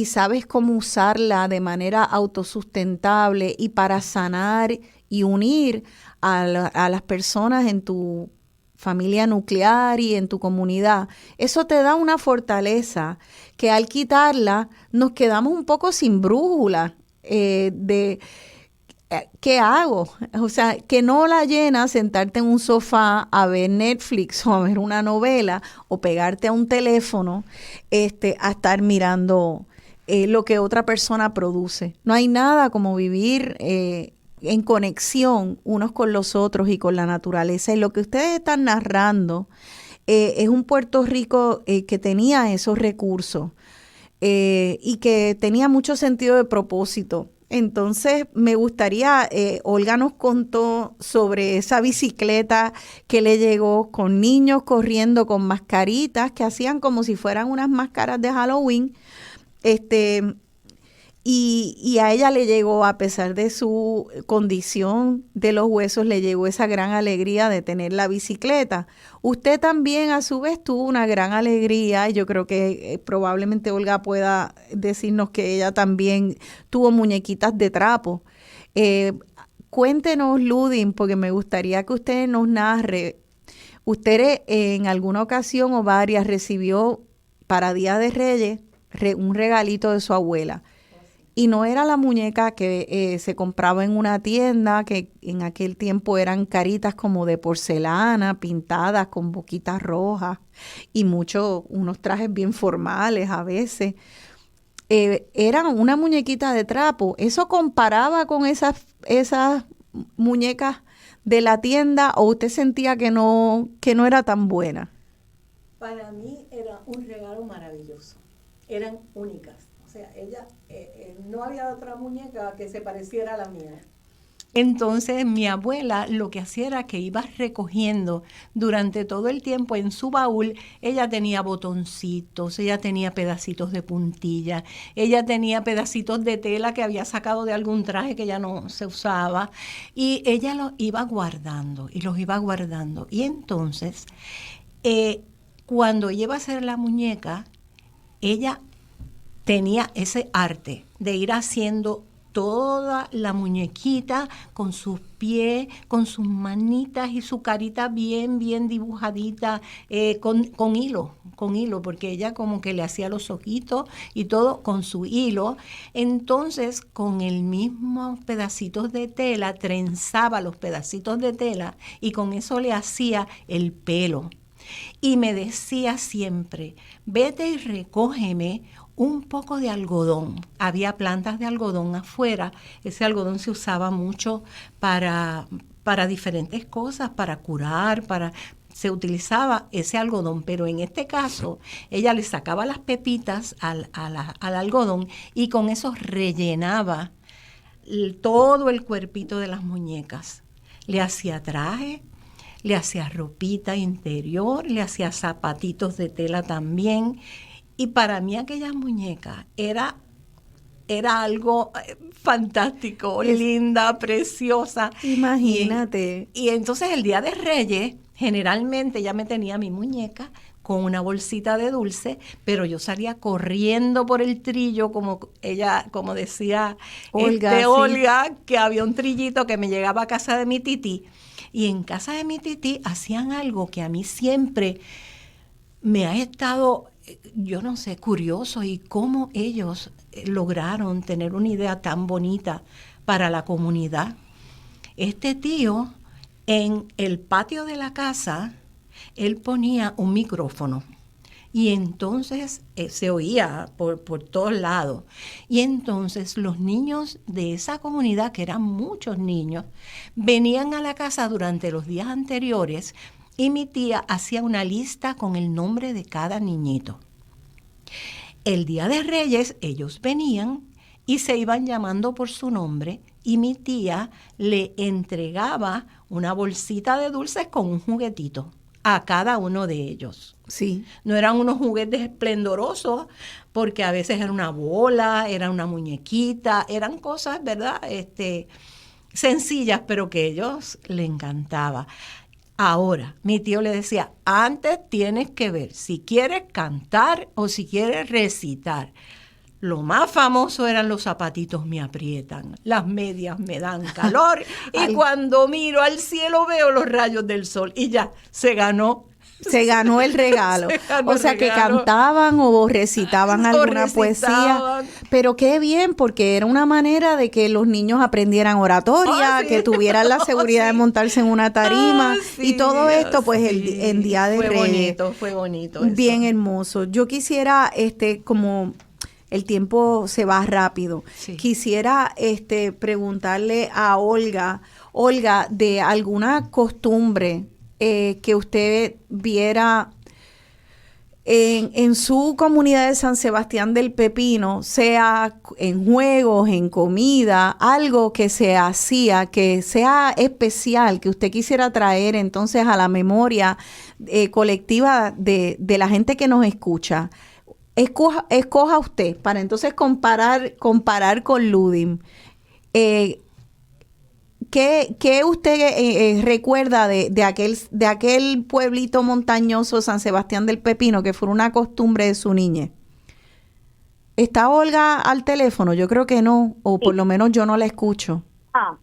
sabes cómo usarla de manera autosustentable y para sanar y unir a las personas en tu familia nuclear y en tu comunidad. Eso te da una fortaleza que al quitarla nos quedamos un poco sin brújula de ¿qué hago? O sea, que no la llena sentarte en un sofá a ver Netflix o a ver una novela o pegarte a un teléfono a estar mirando lo que otra persona produce. No hay nada como vivir en conexión unos con los otros y con la naturaleza. Y lo que ustedes están narrando es un Puerto Rico que tenía esos recursos y que tenía mucho sentido de propósito. Entonces, me gustaría, Olga nos contó sobre esa bicicleta que le llegó con niños corriendo con mascaritas que hacían como si fueran unas máscaras de Halloween, y a ella le llegó, a pesar de su condición de los huesos, le llegó esa gran alegría de tener la bicicleta. Usted también, a su vez, tuvo una gran alegría, y yo creo que probablemente Olga pueda decirnos que ella también tuvo muñequitas de trapo. Cuéntenos, Ludin, porque me gustaría que usted nos narre. Usted en alguna ocasión o varias recibió para Día de Reyes un regalito de su abuela. Y no era la muñeca que se compraba en una tienda, que en aquel tiempo eran caritas como de porcelana, pintadas con boquitas rojas y unos trajes bien formales a veces. Era una muñequita de trapo. ¿Eso comparaba con esas muñecas de la tienda o usted sentía que no era tan buena? Para mí era un regalo maravilloso. Eran únicas. O sea, ella, no había otra muñeca que se pareciera a la mía. Entonces mi abuela lo que hacía era que iba recogiendo durante todo el tiempo en su baúl. Ella tenía botoncitos, ella tenía pedacitos de puntilla, ella tenía pedacitos de tela que había sacado de algún traje que ya no se usaba, y ella los iba guardando y los iba guardando. Y entonces, cuando ella iba a hacer la muñeca, ella tenía ese arte de ir haciendo toda la muñequita con sus pies, con sus manitas y su carita bien dibujadita, con hilo, porque ella como que le hacía los ojitos y todo con su hilo. Entonces, con el mismo pedacitos de tela, trenzaba los pedacitos de tela y con eso le hacía el pelo. Y me decía siempre, vete y recógeme un poco de algodón. Había plantas de algodón afuera. Ese algodón se usaba mucho para diferentes cosas, para curar, se utilizaba ese algodón, pero en este caso ella le sacaba las pepitas al algodón y con eso rellenaba todo el cuerpito de las muñecas. Le hacía traje, le hacía ropita interior, le hacía zapatitos de tela también. Y para mí aquella muñeca era algo fantástico, linda, preciosa. Imagínate. Y entonces el Día de Reyes, generalmente ya me tenía mi muñeca con una bolsita de dulce, pero yo salía corriendo por el trillo, como decía Olga, que había un trillito que me llegaba a casa de mi tití. Y en casa de mi tití hacían algo que a mí siempre me ha estado, yo no sé, curioso, y cómo ellos lograron tener una idea tan bonita para la comunidad. Este tío, en el patio de la casa, él ponía un micrófono y entonces se oía por todos lados. Y entonces los niños de esa comunidad, que eran muchos niños, venían a la casa durante los días anteriores y mi tía hacía una lista con el nombre de cada niñito. El Día de Reyes ellos venían y se iban llamando por su nombre y mi tía le entregaba una bolsita de dulces con un juguetito a cada uno de ellos. Sí. No eran unos juguetes esplendorosos, porque a veces era una bola, era una muñequita, eran cosas, ¿verdad? Sencillas, pero que a ellos les encantaba. Ahora, mi tío le decía, antes tienes que ver si quieres cantar o si quieres recitar. Lo más famoso eran los zapatitos me aprietan, las medias me dan calor y cuando miro al cielo veo los rayos del sol y ya, se ganó el regalo. O sea, que cantaban o recitaban alguna poesía. Pero qué bien, porque era una manera de que los niños aprendieran oratoria, que tuvieran la seguridad de montarse en una tarima y todo esto, pues en Día de Reyes. Fue bonito eso. Bien hermoso. Yo quisiera, como el tiempo se va rápido, quisiera preguntarle a Olga, de alguna costumbre que usted viera en su comunidad de San Sebastián del Pepino, sea en juegos, en comida, algo que se hacía, que sea especial, que usted quisiera traer entonces a la memoria colectiva de la gente que nos escucha. Escoja usted para entonces comparar con Ludim. ¿Qué usted recuerda de aquel pueblito montañoso San Sebastián del Pepino, que fue una costumbre de su niñez? ¿Está Olga al teléfono? Yo creo que no, o por lo menos yo no la escucho.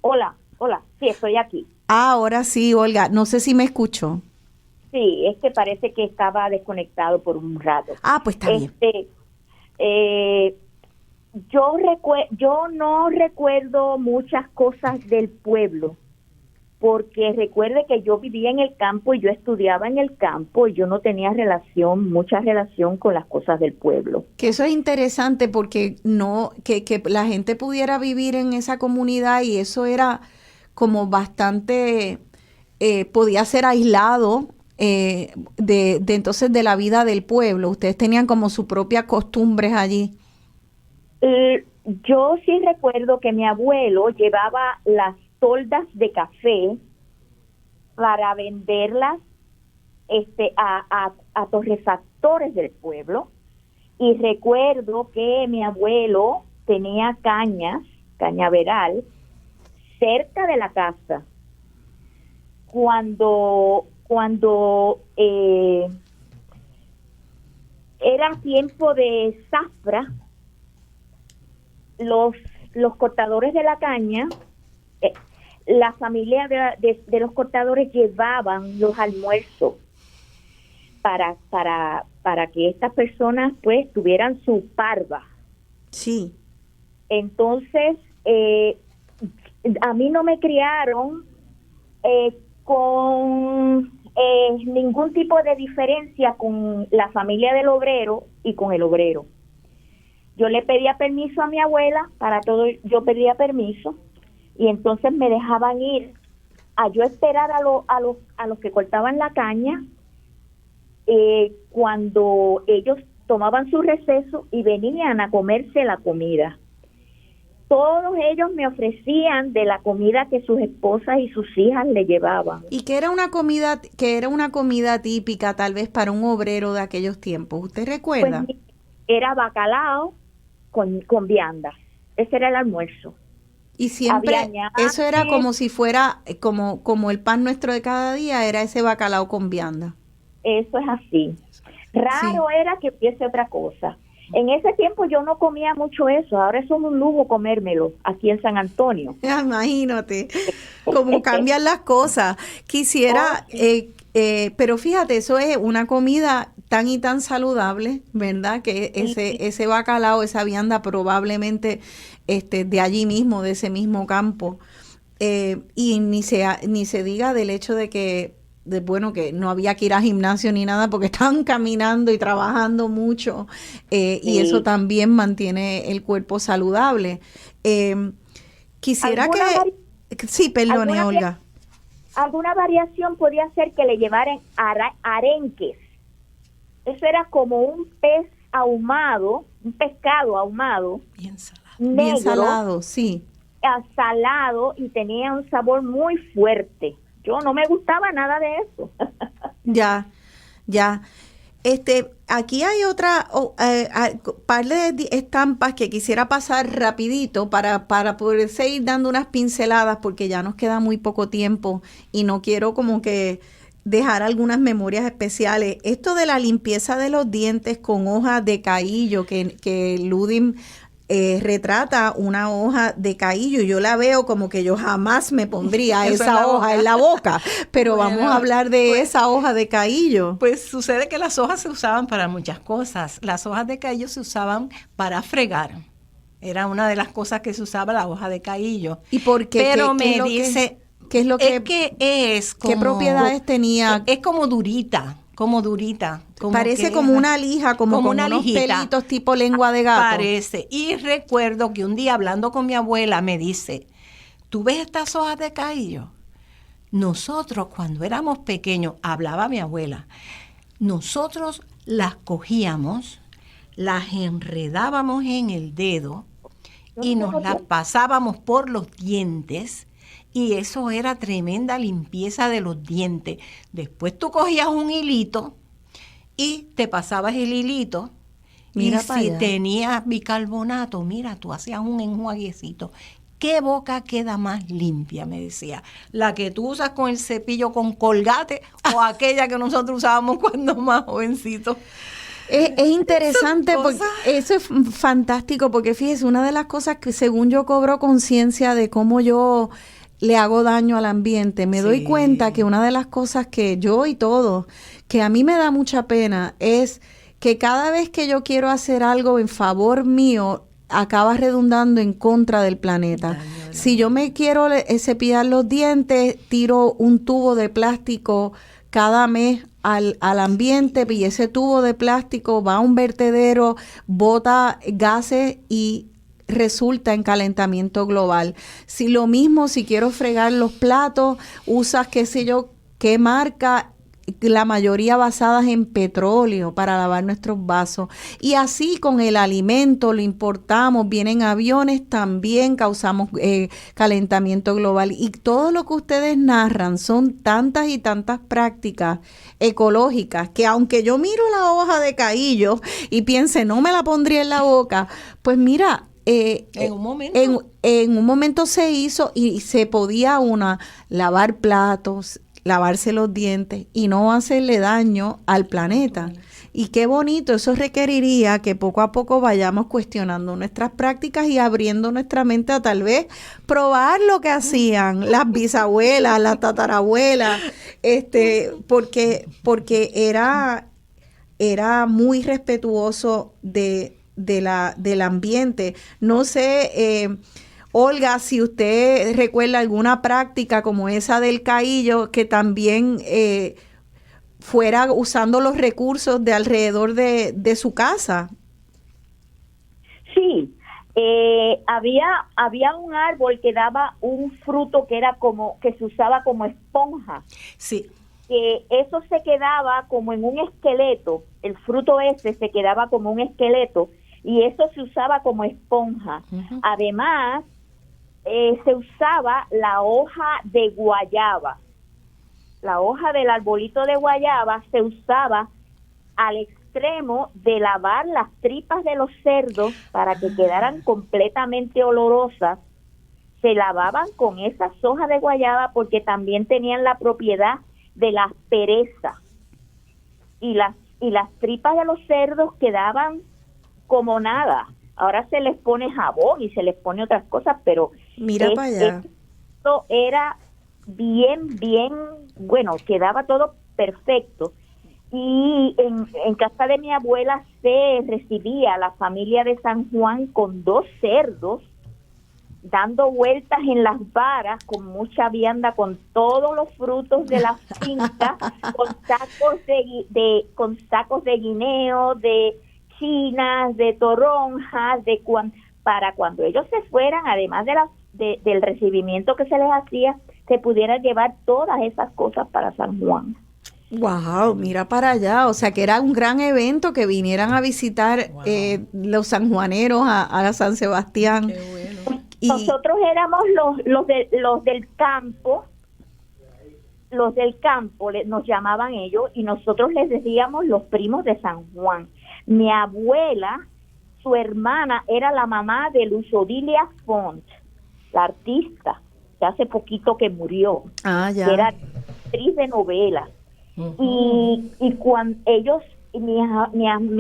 Hola, sí, estoy aquí. Ahora sí, Olga, no sé si me escuchó. Sí, es que parece que estaba desconectado por un rato. Pues está bien. Yo no recuerdo muchas cosas del pueblo, porque recuerde que yo vivía en el campo y yo estudiaba en el campo y yo no tenía mucha relación con las cosas del pueblo. Que eso es interesante porque que la gente pudiera vivir en esa comunidad y eso era como bastante, podía ser aislado entonces de la vida del pueblo. Ustedes tenían como sus propias costumbres allí. Yo sí recuerdo que mi abuelo llevaba las toldas de café para venderlas a torrefactores del pueblo. Y recuerdo que mi abuelo tenía cañaveral, cerca de la casa. Cuando era tiempo de zafra, los cortadores de la caña, la familia de los cortadores llevaban los almuerzos para que estas personas pues tuvieran su parva. Sí. Entonces, a mí no me criaron con ningún tipo de diferencia con la familia del obrero y con el obrero. Yo le pedía permiso a mi abuela, para todo yo pedía permiso, y entonces me dejaban ir a yo esperar a los que cortaban la caña cuando ellos tomaban su receso y venían a comerse la comida. Todos ellos me ofrecían de la comida que sus esposas y sus hijas le llevaban. ¿Y qué era una comida típica tal vez para un obrero de aquellos tiempos? ¿Usted recuerda? Pues, era bacalao con viandas. Ese era el almuerzo. Y siempre Había eso era como si fuera como el pan nuestro de cada día, era ese bacalao con vianda. Eso es así. Raro era que hubiese otra cosa. En ese tiempo yo no comía mucho eso. Ahora eso es un lujo comérmelo aquí en San Antonio. Imagínate cómo cambian las cosas. Quisiera, pero fíjate, eso es una comida tan y tan saludable, ¿verdad? Que ese bacalao, esa vianda probablemente de allí mismo, de ese mismo campo. Y ni se diga del hecho de que que no había que ir al gimnasio ni nada porque estaban caminando y trabajando mucho y eso también mantiene el cuerpo saludable. Quisiera que... Sí, perdone, Olga. Alguna variación podía ser que le llevaran arenques. Eso era como un pez ahumado, un pescado ahumado. Bien salado. Negro, bien salado, sí. Salado y tenía un sabor muy fuerte. Yo no me gustaba nada de eso. Ya. Aquí hay otra par de estampas que quisiera pasar rapidito para poder seguir dando unas pinceladas porque ya nos queda muy poco tiempo y no quiero como que dejar algunas memorias especiales. Esto de la limpieza de los dientes con hoja de caillo que Ludim retrata una hoja de caillo. Yo la veo como que yo jamás me pondría esa hoja en la boca, pero vamos a hablar de esa hoja de caillo. Pues sucede que las hojas se usaban para muchas cosas. Las hojas de caillo se usaban para fregar. Era una de las cosas que se usaba la hoja de caillo. ¿Y por qué? Pero ¿Qué es lo que qué propiedades tenía? Es como durita. Parece como una lija, como con una unos lijita. pelitos tipo lengua de gato. Parece. Y recuerdo que un día hablando con mi abuela me dice, ¿tú ves estas hojas de caillo? Nosotros cuando éramos pequeños, hablaba mi abuela, nosotros las cogíamos, las enredábamos en el dedo y nos las pasábamos por los dientes. Y eso era tremenda limpieza de los dientes. Después tú cogías un hilito y te pasabas el hilito. Mira, y si tenías bicarbonato, mira, tú hacías un enjuaguecito. ¿Qué boca queda más limpia? Me decía. ¿La que tú usas con el cepillo con Colgate o aquella que nosotros usábamos cuando más jovencitos? Es interesante porque eso es fantástico porque fíjese, una de las cosas que según yo cobro conciencia de cómo yo le hago daño al ambiente, me doy cuenta que una de las cosas que yo y todos, que a mí me da mucha pena, es que cada vez que yo quiero hacer algo en favor mío, acaba redundando en contra del planeta. Si yo me quiero cepillar los dientes, tiro un tubo de plástico cada mes al ambiente y ese tubo de plástico va a un vertedero, bota gases y resulta en calentamiento global. Si quiero fregar los platos, usas qué sé yo, qué marca, la mayoría basadas en petróleo para lavar nuestros vasos. Y así con el alimento, lo importamos, vienen aviones, también causamos calentamiento global. Y todo lo que ustedes narran son tantas y tantas prácticas ecológicas que aunque yo miro la hoja de caillo y piense, no me la pondría en la boca, pues mira, en un momento se hizo y se podía lavar platos, lavarse los dientes y no hacerle daño al planeta. Y qué bonito, eso requeriría que poco a poco vayamos cuestionando nuestras prácticas y abriendo nuestra mente a tal vez probar lo que hacían las bisabuelas, las tatarabuelas, porque era muy respetuoso del ambiente. No sé, Olga, si usted recuerda alguna práctica como esa del caillo que también fuera usando los recursos de alrededor de su casa. Sí, había un árbol que daba un fruto que era que se usaba como esponja. Sí. Eso se quedaba como en un esqueleto, el fruto ese se quedaba como un esqueleto y eso se usaba como esponja. Uh-huh. Además, se usaba la hoja de guayaba. La hoja del arbolito de guayaba se usaba al extremo de lavar las tripas de los cerdos para que quedaran completamente olorosas. Se lavaban con esas hojas de guayaba porque también tenían la propiedad de la aspereza. Y las tripas de los cerdos quedaban como nada. Ahora se les pone jabón y se les pone otras cosas, pero mira para allá. Esto era bien, bueno, quedaba todo perfecto. Y en casa de mi abuela se recibía a la familia de San Juan con 2 cerdos, dando vueltas en las varas con mucha vianda, con todos los frutos de la finca, con sacos de guineo, de chinas, de toronjas, para cuando ellos se fueran, además del recibimiento que se les hacía, se pudieran llevar todas esas cosas para San Juan. Wow, mira para allá, o sea que era un gran evento que vinieran a visitar los sanjuaneros a San Sebastián. Qué bueno. Nosotros éramos los del campo, nos llamaban ellos, y nosotros les decíamos los primos de San Juan. Mi abuela, su hermana, era la mamá de Luz Odilia Font, la artista, que hace poquito que murió. Ya. Era actriz de novelas. Uh-huh. Y cuando ellos, mi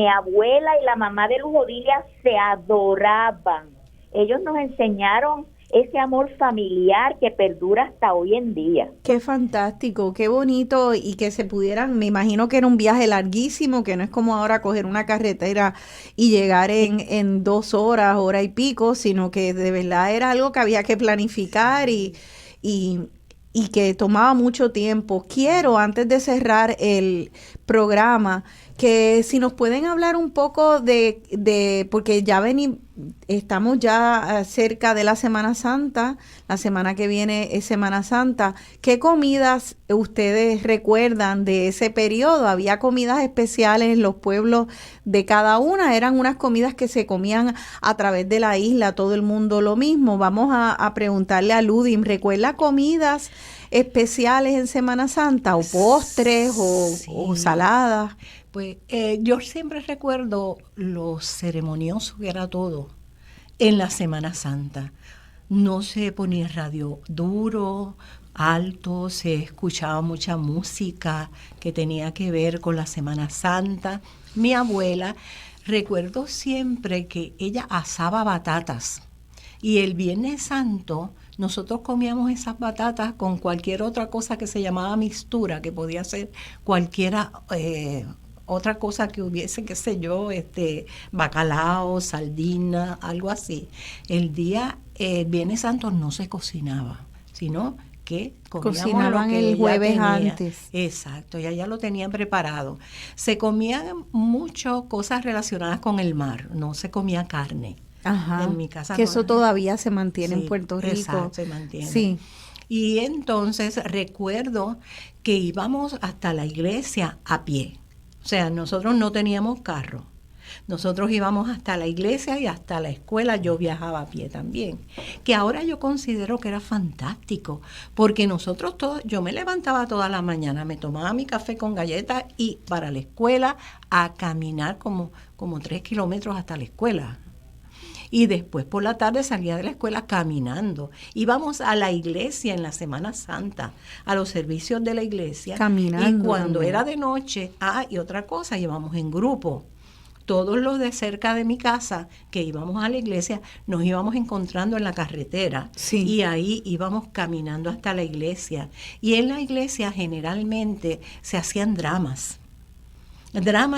abuela y la mamá de Luz Odilia se adoraban. Ellos nos enseñaron ese amor familiar que perdura hasta hoy en día. Qué fantástico, qué bonito, y que se pudieran, me imagino que era un viaje larguísimo, que no es como ahora coger una carretera y llegar en 2 horas, hora y pico, sino que de verdad era algo que había que planificar y que tomaba mucho tiempo. Quiero, antes de cerrar el programa, que si nos pueden hablar un poco de porque ya estamos ya cerca de la Semana Santa, la semana que viene es Semana Santa. ¿Qué comidas ustedes recuerdan de ese periodo? ¿Había comidas especiales en los pueblos de cada una? ¿Eran unas comidas que se comían a través de la isla, todo el mundo lo mismo? Vamos a preguntarle a Ludim, ¿recuerda comidas especiales en Semana Santa, o postres, sí, o saladas? Pues yo siempre recuerdo lo ceremonioso que era todo en la Semana Santa. No se ponía radio duro, alto, se escuchaba mucha música que tenía que ver con la Semana Santa. Mi abuela, recuerdo siempre que ella asaba batatas, y el Viernes Santo nosotros comíamos esas batatas con cualquier otra cosa que se llamaba mixtura, que podía ser cualquiera otra cosa que hubiese, qué sé yo, bacalao, sardina, algo así. El Viernes Santo no se cocinaba, sino que cocinaban el jueves antes. Exacto, ya lo tenían preparado. Se comían mucho cosas relacionadas con el mar, no se comía carne. Ajá, en mi casa que eso todavía se mantiene en Puerto Rico. Exacto, se mantiene. Sí. Y entonces recuerdo que íbamos hasta la iglesia a pie. O sea, nosotros no teníamos carro. Nosotros íbamos hasta la iglesia y hasta la escuela. Yo viajaba a pie también, que ahora yo considero que era fantástico, porque nosotros todos, yo me levantaba toda la mañana, me tomaba mi café con galletas y para la escuela a caminar como 3 kilómetros hasta la escuela. Y después por la tarde salía de la escuela caminando. Íbamos a la iglesia en la Semana Santa, a los servicios de la iglesia. Caminando. Y cuando era de noche, y otra cosa, íbamos en grupo. Todos los de cerca de mi casa que íbamos a la iglesia, nos íbamos encontrando en la carretera. Sí. Y ahí íbamos caminando hasta la iglesia. Y en la iglesia generalmente se hacían dramas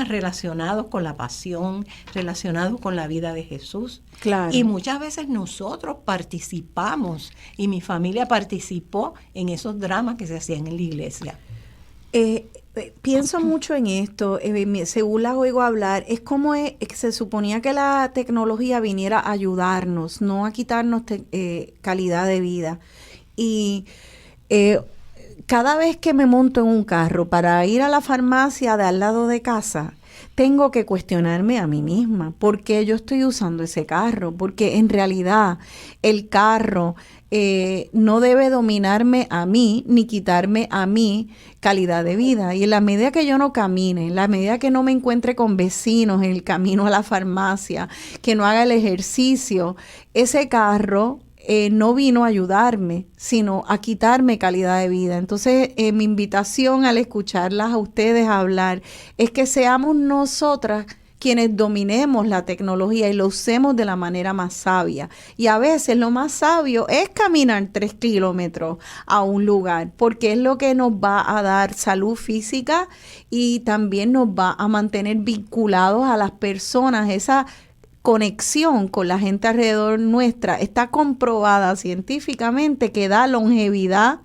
relacionados con la pasión, relacionados con la vida de Jesús. Claro. Y muchas veces nosotros participamos, y mi familia participó en esos dramas que se hacían en la iglesia. Pienso mucho en esto, según las oigo hablar, es como que se suponía que la tecnología viniera a ayudarnos, no a quitarnos calidad de vida. Y cada vez que me monto en un carro para ir a la farmacia de al lado de casa, tengo que cuestionarme a mí misma por qué yo estoy usando ese carro, porque en realidad el carro no debe dominarme a mí ni quitarme a mí calidad de vida. Y en la medida que yo no camine, en la medida que no me encuentre con vecinos en el camino a la farmacia, que no haga el ejercicio, ese carro no vino a ayudarme, sino a quitarme calidad de vida. Entonces, mi invitación al escucharlas a ustedes hablar es que seamos nosotras quienes dominemos la tecnología y lo usemos de la manera más sabia. Y a veces lo más sabio es caminar 3 kilómetros a un lugar, porque es lo que nos va a dar salud física y también nos va a mantener vinculados a las personas. Esa conexión con la gente alrededor nuestra está comprobada científicamente que da longevidad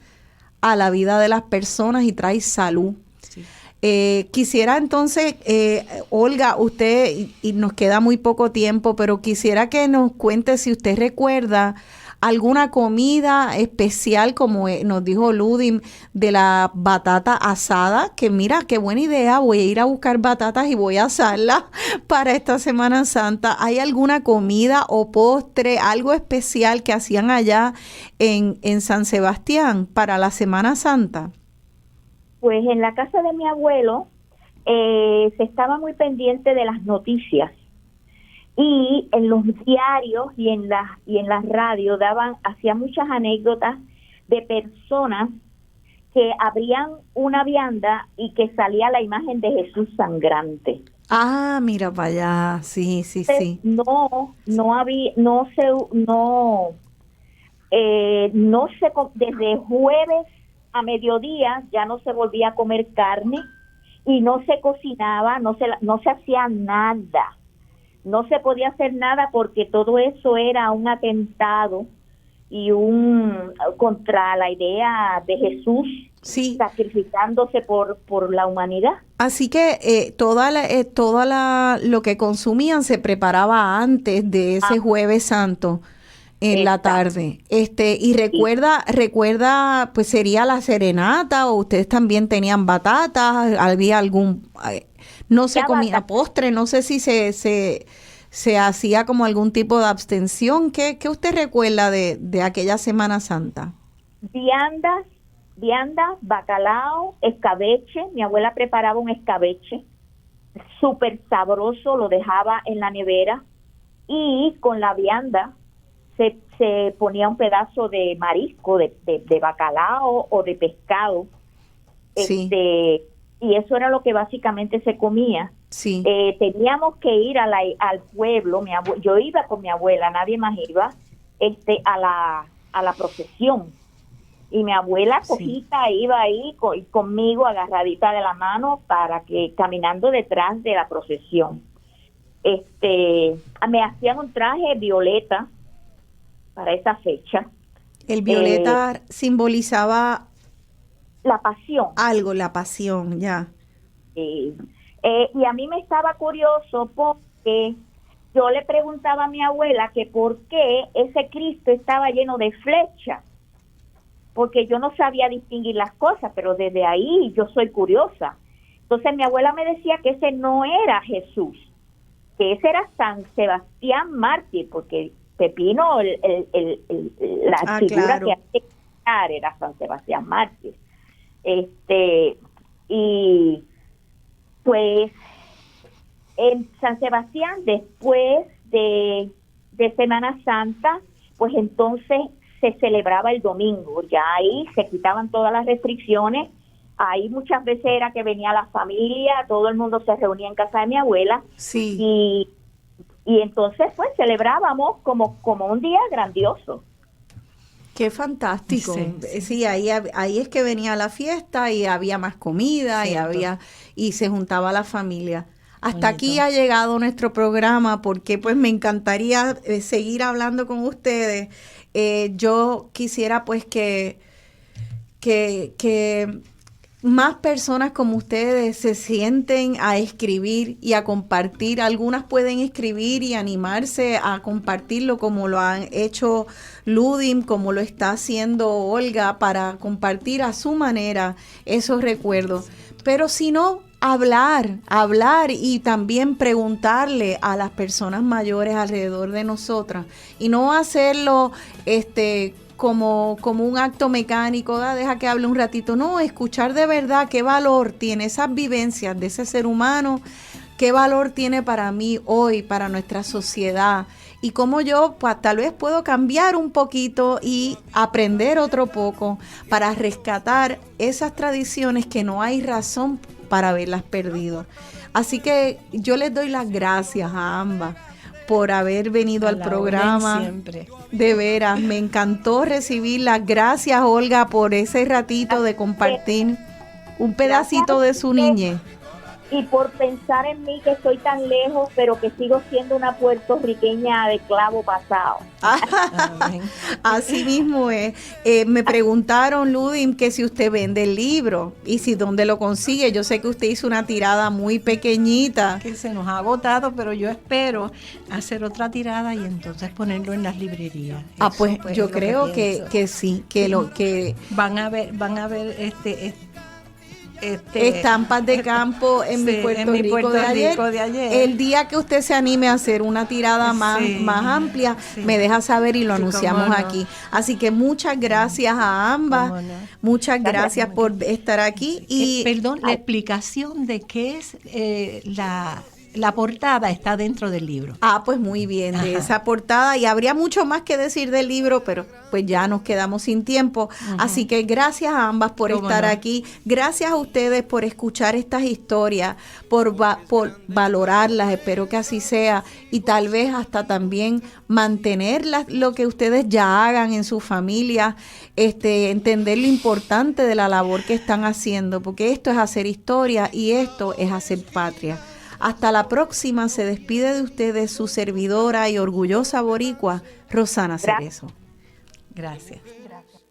a la vida de las personas y trae salud. Sí. Quisiera entonces, Olga, usted, y nos queda muy poco tiempo, pero quisiera que nos cuente si usted recuerda alguna comida especial, como nos dijo Ludim, de la batata asada, que mira, qué buena idea, voy a ir a buscar batatas y voy a asarlas para esta Semana Santa. ¿Hay alguna comida o postre, algo especial que hacían allá en San Sebastián para la Semana Santa? Pues en la casa de mi abuelo se estaba muy pendiente de las noticias y en los diarios y en la radio hacían muchas anécdotas de personas que abrían una vianda y que salía la imagen de Jesús sangrante. Ah, mira para allá, sí. Entonces, desde jueves a mediodía ya no se volvía a comer carne y no se cocinaba, no se hacía nada. No se podía hacer nada porque todo eso era un atentado y contra la idea de Jesús, sí, sacrificándose por la humanidad. Así que lo que consumían se preparaba antes de ese Jueves Santo en la tarde. Y recuerda, pues sería la serenata, o ustedes también tenían batatas, había algún no se comía postre, no sé si se hacía como algún tipo de abstención. ¿Qué usted recuerda de aquella Semana Santa? Viandas, bacalao, escabeche. Mi abuela preparaba un escabeche súper sabroso, lo dejaba en la nevera y con la vianda se ponía un pedazo de marisco, de bacalao o de pescado. Sí. Y eso era lo que básicamente se comía. Sí. Teníamos que ir al pueblo. Yo iba con mi abuela, nadie más iba, a la procesión. Y mi abuela cojita iba ahí conmigo agarradita de la mano caminando detrás de la procesión. Me hacían un traje violeta para esa fecha. El violeta simbolizaba la pasión. La pasión, ya. Y a mí me estaba curioso porque yo le preguntaba a mi abuela que por qué ese Cristo estaba lleno de flechas. porque yo no sabía distinguir las cosas, pero desde ahí yo soy curiosa. Entonces mi abuela me decía que ese no era Jesús, que ese era San Sebastián mártir, porque Pepino, la figura claro, que hacía era San Sebastián mártir. Y pues en San Sebastián, después de Semana Santa, pues entonces se celebraba el domingo, ya ahí se quitaban todas las restricciones, ahí muchas veces era que venía la familia, todo el mundo se reunía en casa de mi abuela, sí, y entonces pues celebrábamos como un día grandioso. Qué fantástico. Sí. Sí, ahí es que venía la fiesta y había más comida y se juntaba la familia. Hasta Bonito. aquí ha llegado nuestro programa porque pues me encantaría seguir hablando con ustedes. Yo quisiera pues que más personas como ustedes se sienten a escribir y a compartir. Algunas pueden escribir y animarse a compartirlo como lo han hecho Ludim, como lo está haciendo Olga, para compartir a su manera esos recuerdos. Pero si no, hablar y también preguntarle a las personas mayores alrededor de nosotras y no hacerlo como un acto mecánico, deja que hable un ratito, no, escuchar de verdad qué valor tiene esas vivencias de ese ser humano, qué valor tiene para mí hoy, para nuestra sociedad y cómo yo pues, tal vez puedo cambiar un poquito y aprender otro poco para rescatar esas tradiciones que no hay razón para haberlas perdido. Así que yo les doy las gracias a ambas por haber venido al programa. Siempre. De veras, me encantó recibirlas. Gracias, Olga, por ese ratito de compartir un pedacito de su niñez. Y por pensar en mí, que estoy tan lejos, pero que sigo siendo una puertorriqueña de clavo pasado. Así mismo es. Me preguntaron, Ludim, que si usted vende el libro y si dónde lo consigue. Yo sé que usted hizo una tirada muy pequeñita. Que se nos ha agotado, pero yo espero hacer otra tirada y entonces ponerlo en las librerías. Eso, Pues yo es lo creo pienso. que sí, que van a ver estampas de campo en mi Puerto Rico de ayer. El día que usted se anime a hacer una tirada más amplia, me deja saber y lo anunciamos aquí. Así que muchas gracias a ambas. Muchas gracias por estar aquí. Y perdón, la explicación de qué es la portada está dentro del libro. Pues muy bien, de esa portada. Y habría mucho más que decir del libro, pero pues ya nos quedamos sin tiempo. Así que gracias a ambas por estar aquí. Gracias a ustedes por escuchar estas historias, por valorarlas. Espero que así sea. Y tal vez hasta también mantenerlas, lo que ustedes ya hagan en su familia, entender lo importante de la labor que están haciendo, porque esto es hacer historia y esto es hacer patria. Hasta la próxima. Se despide de ustedes su servidora y orgullosa boricua, Rosana Cerezo. Gracias. Gracias.